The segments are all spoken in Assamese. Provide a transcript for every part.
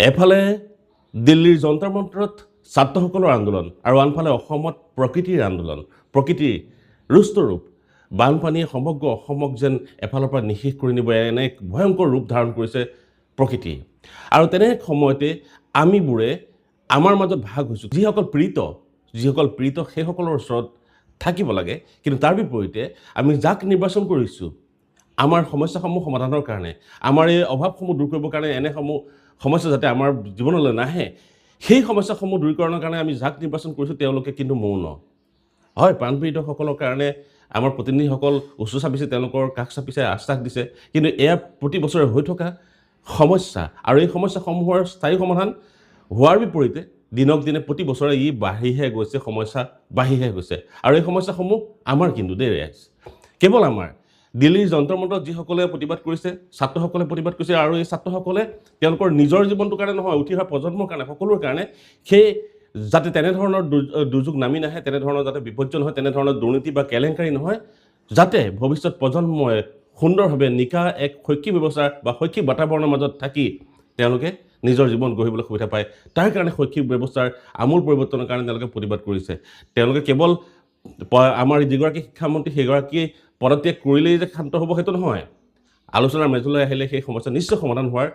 এফালে দিল্লীৰ যন্তৰ মন্তৰত ছাত্ৰসকলৰ আন্দোলন আৰু আনফালে অসমত প্ৰকৃতিৰ আন্দোলন, প্ৰকৃতিৰ ৰুষ্টৰূপ। বানপানীয়ে সমগ্ৰ অসমক যেন এফালৰ পৰা নিশেষ কৰি নিব এনে এক ভয়ংকৰ ৰূপ ধাৰণ কৰিছে প্ৰকৃতি। আৰু তেনে সময়তে আমিবোৰে আমাৰ মাজত ভাগ হৈছোঁ। যিসকল পীড়িত সেইসকলৰ ওচৰত থাকিব লাগে, কিন্তু তাৰ বিপৰীতে আমি যাক নিৰ্বাচন কৰিছোঁ আমাৰ সমস্যাসমূহ সমাধানৰ কাৰণে, আমাৰ এই অভাৱসমূহ দূৰ কৰিবৰ কাৰণে, এনেসমূহ সমস্যা যাতে আমাৰ জীৱনলৈ নাহে, সেই সমস্যাসমূহ দূৰীকৰণৰ কাৰণে আমি যাক নিৰ্বাচন কৰিছোঁ তেওঁলোকে কিন্তু মৌন। হয়, প্ৰাণপীড়িতসকলৰ কাৰণে আমাৰ প্ৰতিনিধিসকল ওচৰ চাপিছে, তেওঁলোকৰ কাষ চাপিছে, আশ্বাস দিছে, কিন্তু এয়া প্ৰতি বছৰে হৈ থকা সমস্যা আৰু এই সমস্যাসমূহৰ স্থায়ী সমাধান হোৱাৰ বিপৰীতে দিনক দিনে প্ৰতি বছৰে ই বাঢ়িহে গৈছে, সমস্যা বাঢ়িহে গৈছে। আৰু এই সমস্যাসমূহ আমাৰ কিন্তু কেৱল আমাৰ দিল্লীৰ যন্তৰ মন্তৰত যিসকলে প্ৰতিবাদ কৰিছে, ছাত্ৰসকলে প্ৰতিবাদ কৰিছে, আৰু এই ছাত্ৰসকলে তেওঁলোকৰ নিজৰ জীৱনটোৰ কাৰণে নহয়, উঠি অহা প্ৰজন্মৰ কাৰণে, সকলোৰে কাৰণে সেই যাতে তেনেধৰণৰ দুৰ্যোগ নামি নাহে, তেনেধৰণৰ যাতে বিপৰ্যয় নহয়, তেনেধৰণৰ দুৰ্নীতি বা কেলেংকাৰী নহয়, যাতে ভৱিষ্যত প্ৰজন্মই সুন্দৰভাৱে নিকা এক শৈক্ষিক ব্যৱস্থা বা শৈক্ষিক বাতাবৰণৰ মাজত থাকি তেওঁলোকে নিজৰ জীৱন গঢ়িবলৈ সুবিধা পায়। তাৰ কাৰণে শৈক্ষিক ব্যৱস্থাৰ আমূল পৰিৱৰ্তনৰ কাৰণে তেওঁলোকে প্ৰতিবাদ কৰিছে। তেওঁলোকে কেৱল আমাৰ যিগৰাকী শিক্ষামন্ত্ৰী সেইগৰাকী পদত্যাগ কৰিলেই যে শান্ত হ'ব সেইটো নহয়। আলোচনাৰ মেজলৈ আহিলে সেই সমস্যা নিশ্চয় সমাধান হোৱাৰ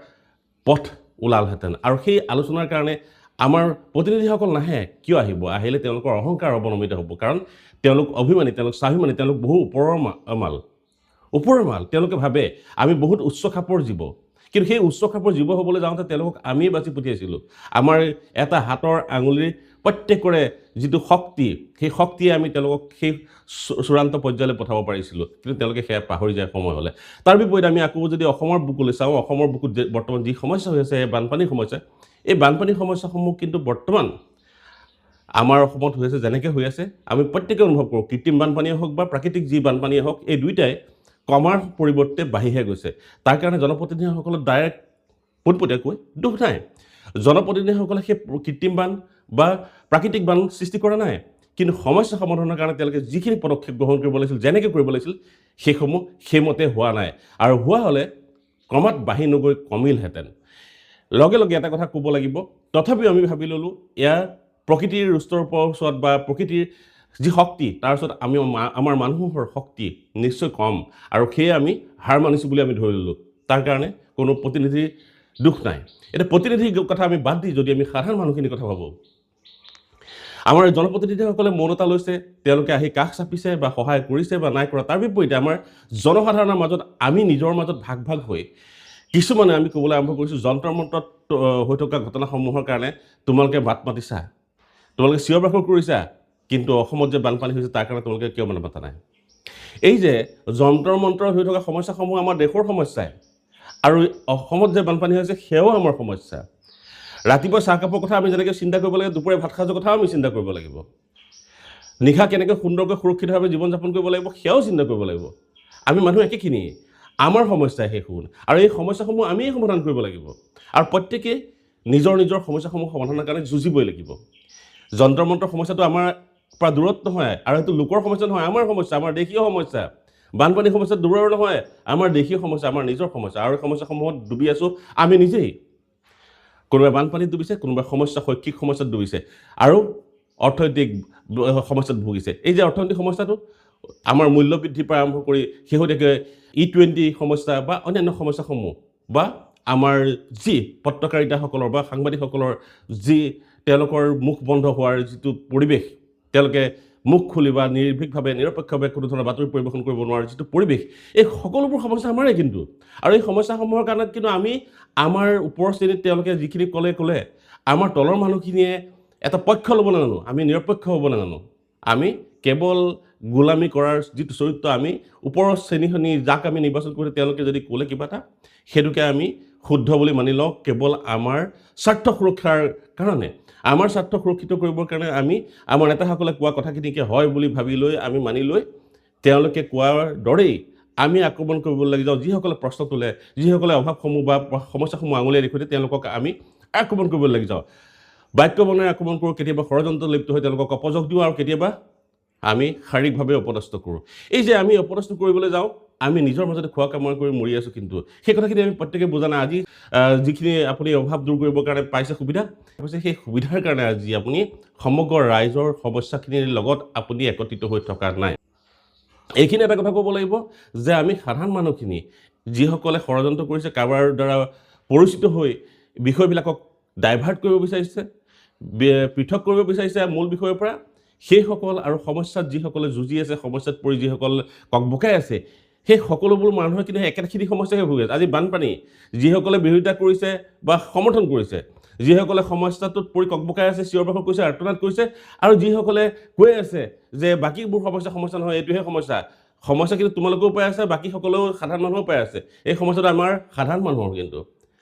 পথ ওলালহেঁতেন। আৰু সেই আলোচনাৰ কাৰণে আমাৰ প্ৰতিনিধিসকল নাহে। কিয় আহিব? আহিলে তেওঁলোকৰ অহংকাৰ অৱনমিত হ'ব। কাৰণ তেওঁলোক অভিমানী, তেওঁলোক স্বাভিমানী, তেওঁলোক বহু ওপৰৰ মাল। তেওঁলোকে ভাবে আমি বহুত উচ্চ খাপৰ জীৱ, কিন্তু সেই উচ্চ খাপৰ জীৱ হ'বলৈ যাওঁতে তেওঁলোকক আমিয়ে বাছি পঠিয়াইছিলোঁ। আমাৰ এটা হাতৰ আঙুলিৰ প্ৰত্যেকৰে যিটো শক্তি, সেই শক্তিয়ে আমি তেওঁলোকক সেই চূড়ান্ত পৰ্যায়লৈ পঠাব পাৰিছিলোঁ, কিন্তু তেওঁলোকে সেয়া পাহৰি যায় সময় হ'লে। তাৰ বিপৰীতে আমি আকৌ যদি অসমৰ বুকুলৈ চাওঁ, অসমৰ বুকুত বৰ্তমান যি সমস্যা হৈ আছে, বানপানীৰ সমস্যা, এই বানপানীৰ সমস্যাসমূহ কিন্তু বৰ্তমান আমাৰ অসমত হৈ আছে, যেনেকৈ হৈ আছে আমি প্ৰত্যেকে অনুভৱ কৰোঁ। কৃত্ৰিম বানপানীয়ে হওক বা প্ৰাকৃতিক যি বানপানীয়ে হওক, এই দুয়োটাই কমাৰ পৰিৱৰ্তে বাঢ়িহে গৈছে। তাৰ কাৰণে জনপ্ৰতিনিধিসকলৰ ডাইৰেক্ট পোনপটীয়াকৈ দোষ নাই। জনপ্ৰতিনিধিসকলে সেই কৃত্ৰিম বান বা প্ৰাকৃতিক বান সৃষ্টি কৰা নাই, কিন্তু সমস্যা সমাধানৰ কাৰণে তেওঁলোকে যিখিনি পদক্ষেপ গ্ৰহণ কৰিব লাগিছিল, যেনেকৈ কৰিব লাগিছিল, সেইসমূহ সেইমতে হোৱা নাই। আৰু হোৱা হ'লে ক্ৰমাৎ বাঢ়ি নগৈ কমিলহেঁতেন। লগে লগে এটা কথা ক'ব লাগিব, তথাপিও আমি ভাবি ল'লোঁ এয়া প্ৰকৃতিৰ ৰুষ্টৰ ওচৰত বা প্ৰকৃতিৰ যি শক্তি, তাৰ ওচৰত আমাৰ মানুহৰ শক্তি নিশ্চয় কম, আৰু সেয়ে আমি হাৰ মানিছোঁ বুলি আমি ধৰি ল'লোঁ। তাৰ কাৰণে কোনো প্ৰতিনিধিৰ দুখ নাই। এতিয়া প্ৰতিনিধিৰ কথা আমি বাদ দি যদি আমি সাধাৰণ মানুহখিনিৰ কথা ভাবোঁ, আমাৰ জনপ্ৰতিনিধিসকলে মৌনতা লৈছে, তেওঁলোকে আহি কাষ চাপিছে বা সহায় কৰিছে বা নাই কৰা। তাৰ বিপৰীতে আমাৰ জনসাধাৰণৰ মাজত আমি নিজৰ মাজত ভাগ হৈ কিছুমানে আমি ক'বলৈ আৰম্ভ কৰিছোঁ, যন্তৰ মন্তৰত হৈ থকা ঘটনাসমূহৰ কাৰণে তোমালোকে মাত মাতিছা, তোমালোকে চিঞৰ বাখৰ কৰিছা, কিন্তু অসমত যে বানপানী হৈছে তাৰ কাৰণে তোমালোকে কিয় মাতা নাই? এই যে যন্তৰ মন্তৰত হৈ থকা সমস্যাসমূহ আমাৰ দেশৰ সমস্যাই, আৰু অসমত যে বানপানী হৈছে সেয়াও আমাৰ সমস্যা। ৰাতিপুৱা চাহকাপৰ কথা আমি যেনেকৈ চিন্তা কৰিব লাগে, দুপৰীয়া ভাত সাজৰ কথাও আমি চিন্তা কৰিব লাগিব। নিশা কেনেকৈ সুন্দৰকৈ সুৰক্ষিতভাৱে জীৱন যাপন কৰিব লাগিব সেয়াও চিন্তা কৰিব লাগিব। আমি মানুহ একেখিনিয়ে, আমাৰ সমস্যাই শেষ হ'ল, আৰু এই সমস্যাসমূহ আমিয়ে সমাধান কৰিব লাগিব। আৰু প্ৰত্যেকেই নিজৰ নিজৰ সমস্যাসমূহ সমাধানৰ কাৰণে যুঁজিবই লাগিব। যন্তৰ মন্তৰ সমস্যাটো আমাৰ পৰা দূৰত নহয়, আৰু সেইটো লোকৰ সমস্যা নহয়, আমাৰ সমস্যা, আমাৰ দেশীয় সমস্যা। বানপানী সমস্যা দূৰৰ নহয়, আমাৰ দেশীয় সমস্যা, আমাৰ নিজৰ সমস্যা। আৰু এই সমস্যাসমূহত ডুবি আছোঁ আমি নিজেই। কোনোবাই বানপানীত ডুবিছে, কোনোবাই শৈক্ষিক সমস্যাত ডুবিছে, আৰু অৰ্থনৈতিক সমস্যাত ভুগিছে। এই যে অৰ্থনৈতিক সমস্যাটো আমাৰ মূল্য বৃদ্ধিৰ পৰা আৰম্ভ কৰি শেহতীয়াকৈ E20 সমস্যা বা অন্যান্য সমস্যাসমূহ, বা আমাৰ যি পত্ৰকাৰিতাসকলৰ বা সাংবাদিকসকলৰ যি তেওঁলোকৰ মুখ বন্ধ হোৱাৰ যিটো পৰিৱেশ, তেওঁলোকে মুখ খুলি বা নিৰ্ভীকভাৱে নিৰপেক্ষভাৱে কোনো ধৰণৰ বাতৰি পৰিৱেশন কৰিব নোৱাৰাৰ যিটো পৰিৱেশ, এই সকলোবোৰ সমস্যা আমাৰেই কিন্তু। আৰু এই সমস্যাসমূহৰ কাৰণে কিন্তু আমি আমাৰ ওপৰৰ শ্ৰেণীত তেওঁলোকে যিখিনি ক'লে আমাৰ তলৰ মানুহখিনিয়ে এটা পক্ষ ল'ব নাজানো, আমি নিৰপেক্ষ হ'ব নাজানো। আমি কেৱল গোলামী কৰাৰ যিটো চৰিত্ৰ, আমি ওপৰৰ শ্ৰেণীখিনি যাক আমি নিৰ্বাচন কৰি তেওঁলোকে যদি ক'লে কিবা এটা, সেইটোকে আমি শুদ্ধ বুলি মানি লওঁ, কেৱল আমাৰ স্বাৰ্থ সুৰক্ষাৰ কাৰণে। আমাৰ স্বাৰ্থ সুৰক্ষিত কৰিবৰ কাৰণে আমি আমাৰ নেতাসকলে কোৱা কথাখিনিকে হয় বুলি ভাবি লৈ, আমি মানি লৈ, তেওঁলোকে কোৱাৰ দৰেই আমি আক্ৰমণ কৰিবলৈ লাগি যাওঁ। যিসকলে প্ৰশ্ন তোলে, যিসকলে অভাৱসমূহ বা সমস্যাসমূহ আঙুলিয়াই দেখুৱাই তেওঁলোকক আমি আক্ৰমণ কৰিবলৈ লাগি যাওঁ। বাক্য বনাই আক্ৰমণ কৰোঁ, কেতিয়াবা ষড়যন্ত্ৰ লিপ্ত হৈ তেওঁলোকক অপযোগ দিওঁ, আৰু কেতিয়াবা আমি শাৰীৰিকভাৱে অপদস্থ কৰোঁ এই যে আমি অপদস্থ কৰিবলৈ যাওঁ আমি নিজৰ মাজতে খোৱা কামনা কৰি মৰি আছোঁ কিন্তু সেই কথাখিনি আমি প্ৰত্যেকে বুজা নাই আজি যিখিনি আপুনি অভাৱ দূৰ কৰিবৰ কাৰণে পাইছে সুবিধা হৈছে সেই সুবিধাৰ কাৰণে আজি আপুনি সমগ্ৰ ৰাইজৰ সমস্যাখিনিৰ লগত আপুনি একত্ৰিত হৈ থকা নাই এইখিনি এটা কথা ক'ব লাগিব যে আমি সাধাৰণ মানুহখিনি যিসকলে ষড়যন্ত্ৰ কৰিছে কাৰোবাৰ দ্বাৰা পৰিচিত হৈ বিষয়বিলাকক ডাইভাৰ্ট কৰিব বিচাৰিছে পৃথক কৰিব বিচাৰিছে মূল বিষয়ৰ পৰা সেইসকল আৰু সমস্যাত যিসকলে যুঁজি আছে সমস্যাত পৰি যিসকল ককবকাই আছে সেই সকলোবোৰ মানুহে কিন্তু একেখিনি সমস্যাকে ভুগি আছে আজি বানপানী যিসকলে বিৰোধিতা কৰিছে বা সমৰ্থন কৰিছে যিসকলে সমস্যাটোত পৰি ককবকাই আছে চিঞৰ বাখৰ কৰিছে আৰ্তনাদ কৰিছে আৰু যিসকলে কৈ আছে যে বাকীবোৰ সমস্যা নহয় এইটোহে সমস্যা কিন্তু তোমালোকেও পাই আছে বাকী সকলেও সাধাৰণ মানুহও পাই আছে এই সমস্যাটো আমাৰ সাধাৰণ মানুহৰ কিন্তু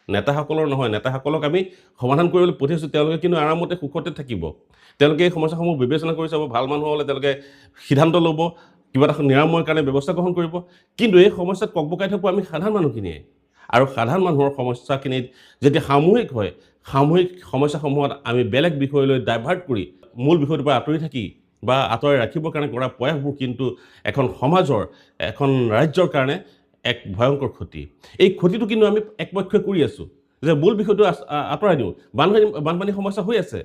নেতাসকলৰ নহয় নেতাসকলক আমি সমাধান কৰিবলৈ পঠিয়াইছোঁ তেওঁলোকে কিন্তু আৰামতে সুখতে থাকিব তেওঁলোকে এই সমস্যাসমূহ বিবেচনা কৰি চাব ভাল মানুহ হ'লে তেওঁলোকে সিদ্ধান্ত ল'ব কিবা এটা নিৰাময়ৰ কাৰণে ব্যৱস্থা গ্ৰহণ কৰিব কিন্তু এই সমস্যাত ককবকাই থাকোঁ আমি সাধাৰণ মানুহখিনিয়ে আৰু সাধাৰণ মানুহৰ সমস্যাখিনিত যেতিয়া সামূহিক হয় সামূহিক সমস্যাসমূহত আমি বেলেগ বিষয়লৈ ডাইভাৰ্ট কৰি মূল বিষয়টোৰ পৰা আঁতৰি থাকি বা আঁতৰাই ৰাখিবৰ কাৰণে কৰা প্ৰয়াসবোৰ কিন্তু এখন সমাজৰ এখন ৰাজ্যৰ কাৰণে এক ভয়ংকৰ ক্ষতি এই ক্ষতিটো কিন্তু আমি একপক্ষে কৰি আছোঁ যে মূল বিষয়টো আঁতৰাই দিওঁ বানপানী সমস্যা হৈ আছে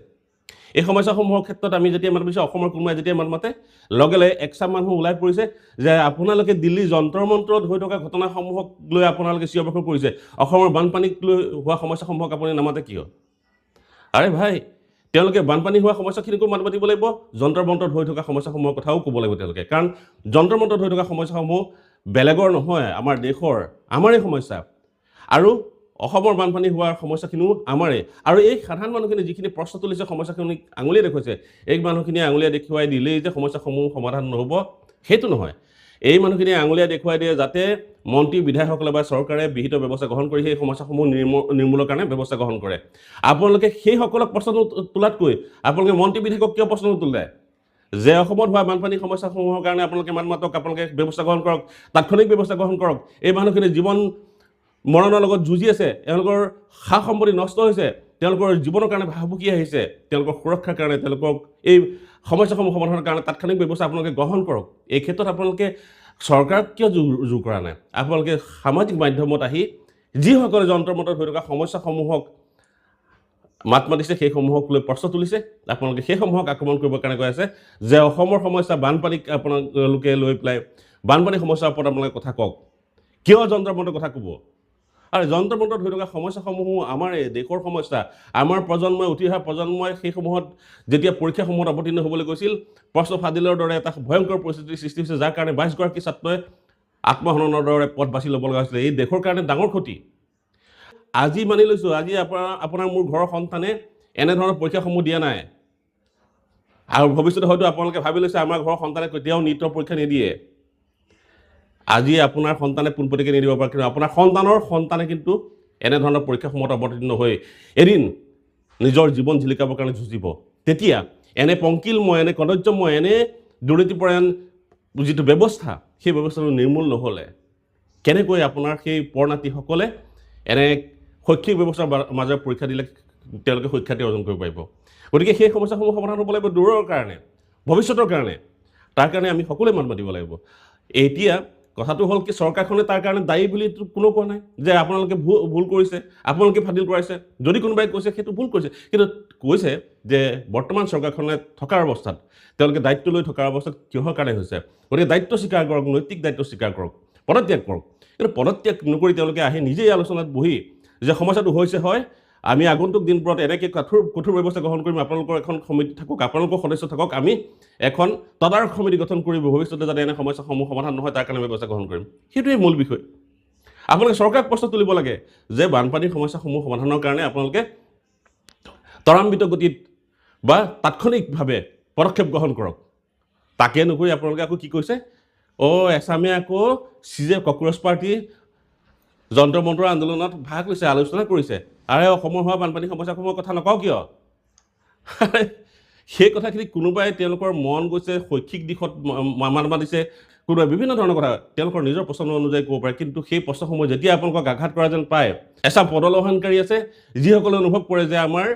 এই সমস্যাসমূহৰ ক্ষেত্ৰত আমি যেতিয়া মাত মাতিছোঁ অসমৰ কোনোবাই যেতিয়া মাত মাতে লগে লগে একচাম মানুহ ওলাই পৰিছে যে আপোনালোকে দিল্লী যন্ত্ৰ মন্ত্ৰত হৈ থকা ঘটনাসমূহক লৈ আপোনালোকে চিঞৰ বাখৰ কৰিছে অসমৰ বানপানীক লৈ হোৱা সমস্যাসমূহক আপুনি নামাতে কিয় আৰে ভাই তেওঁলোকে বানপানী হোৱা সমস্যাখিনিকো মাত মাতিব লাগিব যন্ত্ৰ মন্ত্ৰত হৈ থকা সমস্যাসমূহৰ কথাও ক'ব লাগিব তেওঁলোকে কাৰণ যন্ত্ৰ মন্ত্ৰত হৈ থকা সমস্যাসমূহ বেলেগৰ নহয় আমাৰ দেশৰ আমাৰে সমস্যা আৰু অসমৰ বানপানী হোৱাৰ সমস্যাখিনিও আমাৰে আৰু এই সাধাৰণ মানুহখিনি যিখিনি প্ৰশ্ন তুলিছে সমস্যাখিনি আঙুলিয়ে দেখুৱাইছে এই মানুহখিনিয়ে আঙুলিয়ে দেখুৱাই দিলেই যে সমস্যাসমূহ সমাধান নহ'ব সেইটো নহয় এই মানুহখিনিয়ে আঙুলিয়ে দেখুৱাই দিয়ে যাতে মন্ত্ৰী বিধায়কসকলে বা চৰকাৰে বিহিত ব্যৱস্থা গ্ৰহণ কৰি সেই সমস্যাসমূহ নিৰ্মূলৰ কাৰণে ব্যৱস্থা গ্ৰহণ কৰে আপোনালোকে সেইসকলক প্ৰশ্ন তোলাতকৈ আপোনালোকে মন্ত্ৰী বিধায়কক কিয় প্ৰশ্ন নোতোলে যে অসমত হোৱা বানপানী সমস্যাসমূহৰ কাৰণে আপোনালোকে মাত মাতক আপোনালোকে ব্যৱস্থা গ্ৰহণ কৰক তাৎক্ষণিক ব্যৱস্থা গ্ৰহণ কৰক এই মানুহখিনি জীৱন মৰণৰ লগত যুঁজি আছে তেওঁলোকৰ সা সম্পত্তি নষ্ট হৈছে তেওঁলোকৰ জীৱনৰ কাৰণে ভাবুকি আহিছে তেওঁলোকৰ সুৰক্ষাৰ কাৰণে তেওঁলোকক এই সমস্যাসমূহ সমাধানৰ কাৰণে তাৎক্ষণিক ব্যৱস্থা আপোনালোকে গ্ৰহণ কৰক এই ক্ষেত্ৰত আপোনালোকে চৰকাৰক কিয় জোৰ কৰা নাই আপোনালোকে সামাজিক মাধ্যমত আহি যিসকলে যন্ত্ৰ মন্ত্ৰত হৈ থকা সমস্যাসমূহক মাত মাতিছে সেইসমূহক লৈ প্ৰশ্ন তুলিছে আপোনালোকে সেইসমূহক আক্ৰমণ কৰিবৰ কাৰণে কৈ আছে যে অসমৰ সমস্যা বানপানীক আপোনালোকে লৈ পেলাই বানপানী সমস্যাৰ ওপৰত আপোনালোকে কথা কওক কিয় যন্ত্ৰ মন্ত্ৰৰ কথা ক'ব আৰু যন্ত্ৰ মন্ত্ৰত হৈ থকা সমস্যাসমূহ আমাৰ দেশৰ সমস্যা আমাৰ প্ৰজন্মই উঠি অহা প্ৰজন্মই সেইসমূহত যেতিয়া পৰীক্ষাসমূহত অৱতীৰ্ণ হ'বলৈ গৈছিল প্ৰশ্ন ফাদিলৰ দৰে এটা ভয়ংকৰ পৰিস্থিতিৰ সৃষ্টি হৈছে যাৰ কাৰণে 22গৰাকী ছাত্ৰই আত্মহননৰ দৰে পথ বাছি ল'ব লগা হৈছিলে এই দেশৰ কাৰণে ডাঙৰ ক্ষতি আজি মানি লৈছোঁ আজি আপোনাৰ মোৰ ঘৰৰ সন্তানে এনেধৰণৰ পৰীক্ষাসমূহ দিয়া নাই আৰু ভৱিষ্যতে হয়তো আপোনালোকে ভাবি লৈছে আমাৰ ঘৰৰ সন্তানে কেতিয়াও নীটৰ পৰীক্ষা নিদিয়ে আজি আপোনাৰ সন্তানে পোনপটীয়াকৈ নিদিব পাৰে কিন্তু আপোনাৰ সন্তানৰ সন্তানে কিন্তু এনেধৰণৰ পৰীক্ষাসমূহত অৱতীৰ্ণ হৈ এদিন নিজৰ জীৱন জিলিকাবৰ কাৰণে যুঁজিব তেতিয়া এনে পংকিলময় এনে কদৰ্যময় এনে দুৰ্নীতিপৰায়ণ যিটো ব্যৱস্থা সেই ব্যৱস্থাটো নিৰ্মূল নহ'লে কেনেকৈ আপোনাৰ সেই পৰনাতীসকলে এনে শৈক্ষিক ব্যৱস্থাৰ মাজেৰে পৰীক্ষা দিলে তেওঁলোকে সুখ্যাতি অৰ্জন কৰিব পাৰিব গতিকে সেই সমস্যাসমূহ সমাধান হ'ব লাগিব দূৰৰ কাৰণে ভৱিষ্যতৰ কাৰণে তাৰ কাৰণে আমি সকলোৱে মাত মাতিব লাগিব এতিয়া কথাটো হ'ল কি চৰকাৰখনে তাৰ কাৰণে দায়ী বুলি কোনো কোৱা নাই যে আপোনালোকে ভুল কৰিছে আপোনালোকে ফাদিল কৰাইছে যদি কোনোবাই কৈছে সেইটো ভুল কৰিছে কিন্তু কৈছে যে বৰ্তমান চৰকাৰখনে থকাৰ অৱস্থাত তেওঁলোকে দায়িত্ব লৈ থকাৰ অৱস্থাত কিহৰ কাৰণে হৈছে গতিকে দায়িত্ব স্বীকাৰ কৰক নৈতিক দায়িত্ব স্বীকাৰ কৰক পদত্যাগ কৰক কিন্তু পদত্যাগ নকৰি তেওঁলোকে আহি নিজেই আলোচনাত বহি যে সমস্যাটো হৈছে হয় আমি আগন্তুক দিনবোৰত এনেকৈ কঠোৰ ব্যৱস্থা গ্ৰহণ কৰিম আপোনালোকৰ এখন সমিতি থাকক আপোনালোকৰ সদস্য থাকক আমি এখন তদাৰক সমিতি গঠন কৰিব ভৱিষ্যতে যাতে এনে সমস্যাসমূহ সমাধান নহয় তাৰ কাৰণে ব্যৱস্থা গ্ৰহণ কৰিম সেইটোৱেই মূল বিষয় আপোনালোকে চৰকাৰক প্ৰশ্ন তুলিব লাগে যে বানপানীৰ সমস্যাসমূহ সমাধানৰ কাৰণে আপোনালোকে ত্বৰান্বিত গতিত বা তাৎক্ষণিকভাৱে পদক্ষেপ গ্ৰহণ কৰক তাকে নকৰি আপোনালোকে আকৌ কি কৈছে এছামে আকৌ চিজে কক্ৰচ পাৰ্টি যন্ত্ৰ মন্ত্ৰৰ আন্দোলনত ভাগ লৈছে আলোচনা কৰিছে আৰে অসমৰ হোৱা বানপানী সমস্যাসমূহৰ কথা নকওঁ কিয় সেই কথাখিনি কোনোবাই তেওঁলোকৰ মন গৈছে শৈক্ষিক দিশত মাত মাতিছে কোনোবাই বিভিন্ন ধৰণৰ কথা তেওঁলোকৰ নিজৰ পচন্দ অনুযায়ী ক'ব পাৰে কিন্তু সেই প্ৰশ্নসমূহ যেতিয়া আপোনালোকক আঘাত কৰা যেন পায় এচাম পদলহনকাৰী আছে যিসকলে অনুভৱ কৰে যে আমাৰ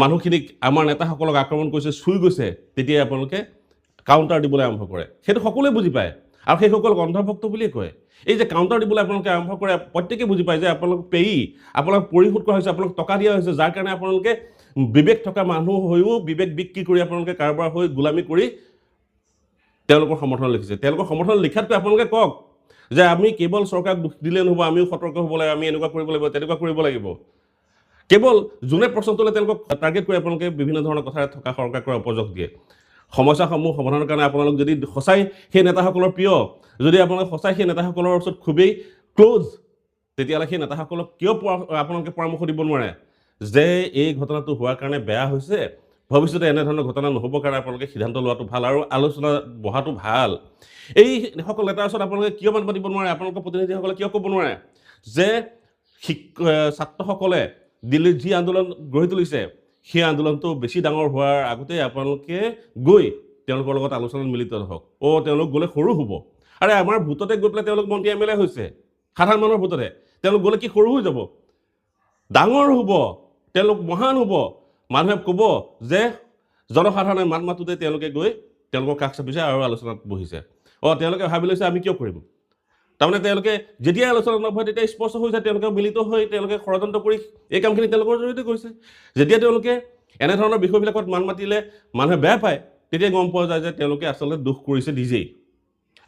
মানুহখিনিক আমাৰ নেতাসকলক আক্ৰমণ কৰিছে চুই গৈছে তেতিয়া আপোনালোকে কাউণ্টাৰ দিবলৈ আৰম্ভ কৰে সেইটো সকলোৱে বুজি পায় আৰু সেইসকলক অন্ধভক্ত বুলিয়ে কয় এই যে কাউণ্টাৰ দিবলৈ আপোনালোকে আৰম্ভ কৰে প্ৰত্যেকে বুজি পায় যে আপোনালোক পেয়ী আপোনালোক পৰিশোধ কৰা হৈছে আপোনালোক টকা দিয়া হৈছে যাৰ কাৰণে আপোনালোকে বিবেক থকা মানুহ হৈও বিবেক বিক্ৰী কৰি আপোনালোকে কাৰোবাৰ হৈ গোলামী কৰি তেওঁলোকৰ সমৰ্থন লিখিছে তেওঁলোকৰ সমৰ্থন লিখাতকৈ আপোনালোকে কওক যে আমি কেৱল চৰকাৰক দুখ দিলে নহ'ব আমিও সতৰ্ক হ'ব লাগে আমি এনেকুৱা কৰিব লাগিব তেনেকুৱা কৰিব লাগিব কেৱল যোনে প্ৰশ্ন তোলে তেওঁলোকক টাৰ্গেট কৰি আপোনালোকে বিভিন্ন ধৰণৰ কথা থকা সৰকাৰ কৰা উপযোগ দিয়ে সমস্যাসমূহ সমাধানৰ কাৰণে আপোনালোক যদি সঁচাই সেই নেতাসকলৰ প্ৰিয় যদি আপোনালোকে সঁচাই সেই নেতাসকলৰ ওচৰত খুবেই ক্লোজ তেতিয়াহ'লে সেই নেতাসকলক কিয় আপোনালোকে পৰামৰ্শ দিব নোৱাৰে যে এই ঘটনাটো হোৱাৰ কাৰণে বেয়া হৈছে ভৱিষ্যতে এনেধৰণৰ ঘটনা নহ'বৰ কাৰণে আপোনালোকে সিদ্ধান্ত লোৱাটো ভাল আৰু আলোচনা বহাটো ভাল এই সকল নেতাৰ ওচৰত আপোনালোকে কিয় মাত মাতিব নোৱাৰে আপোনালোকৰ প্ৰতিনিধিসকলে কিয় ক'ব নোৱাৰে যে ছাত্ৰসকলে দিল্লীত যি আন্দোলন গঢ়ি তুলিছে সেই আন্দোলনটো বেছি ডাঙৰ হোৱাৰ আগতে আপোনালোকে গৈ তেওঁলোকৰ লগত আলোচনাত মিলিত হওক তেওঁলোক গ'লে সৰু হ'ব আৰে আমাৰ ভোটতে গৈ পেলাই তেওঁলোক মন্ত্ৰী এম এল এ হৈছে সাধাৰণ মানুহৰ ভোটতে তেওঁলোক গ'লে কি সৰু হৈ যাব ডাঙৰ হ'ব তেওঁলোক মহান হ'ব মানুহে ক'ব যে জনসাধাৰণে মাত মাতোতে তেওঁলোকে গৈ তেওঁলোকৰ কাষ চাপিছে আৰু আলোচনাত বহিছে তেওঁলোকে ভাবি লৈছে আমি কিয় কৰিম তাৰমানে তেওঁলোকে যেতিয়া আলোচনা নবহে তেতিয়া স্পষ্ট হৈ যায় তেওঁলোকে মিলিত হৈ তেওঁলোকে ষড়যন্ত্ৰ কৰি এই কামখিনি তেওঁলোকৰ জৰিয়তে কৰিছে যেতিয়া তেওঁলোকে এনেধৰণৰ বিষয়বিলাকত মান মাতিলে মানুহে বেয়া পায় তেতিয়া গম পোৱা যায় যে তেওঁলোকে আচলতে দুখ কৰিছে নিজেই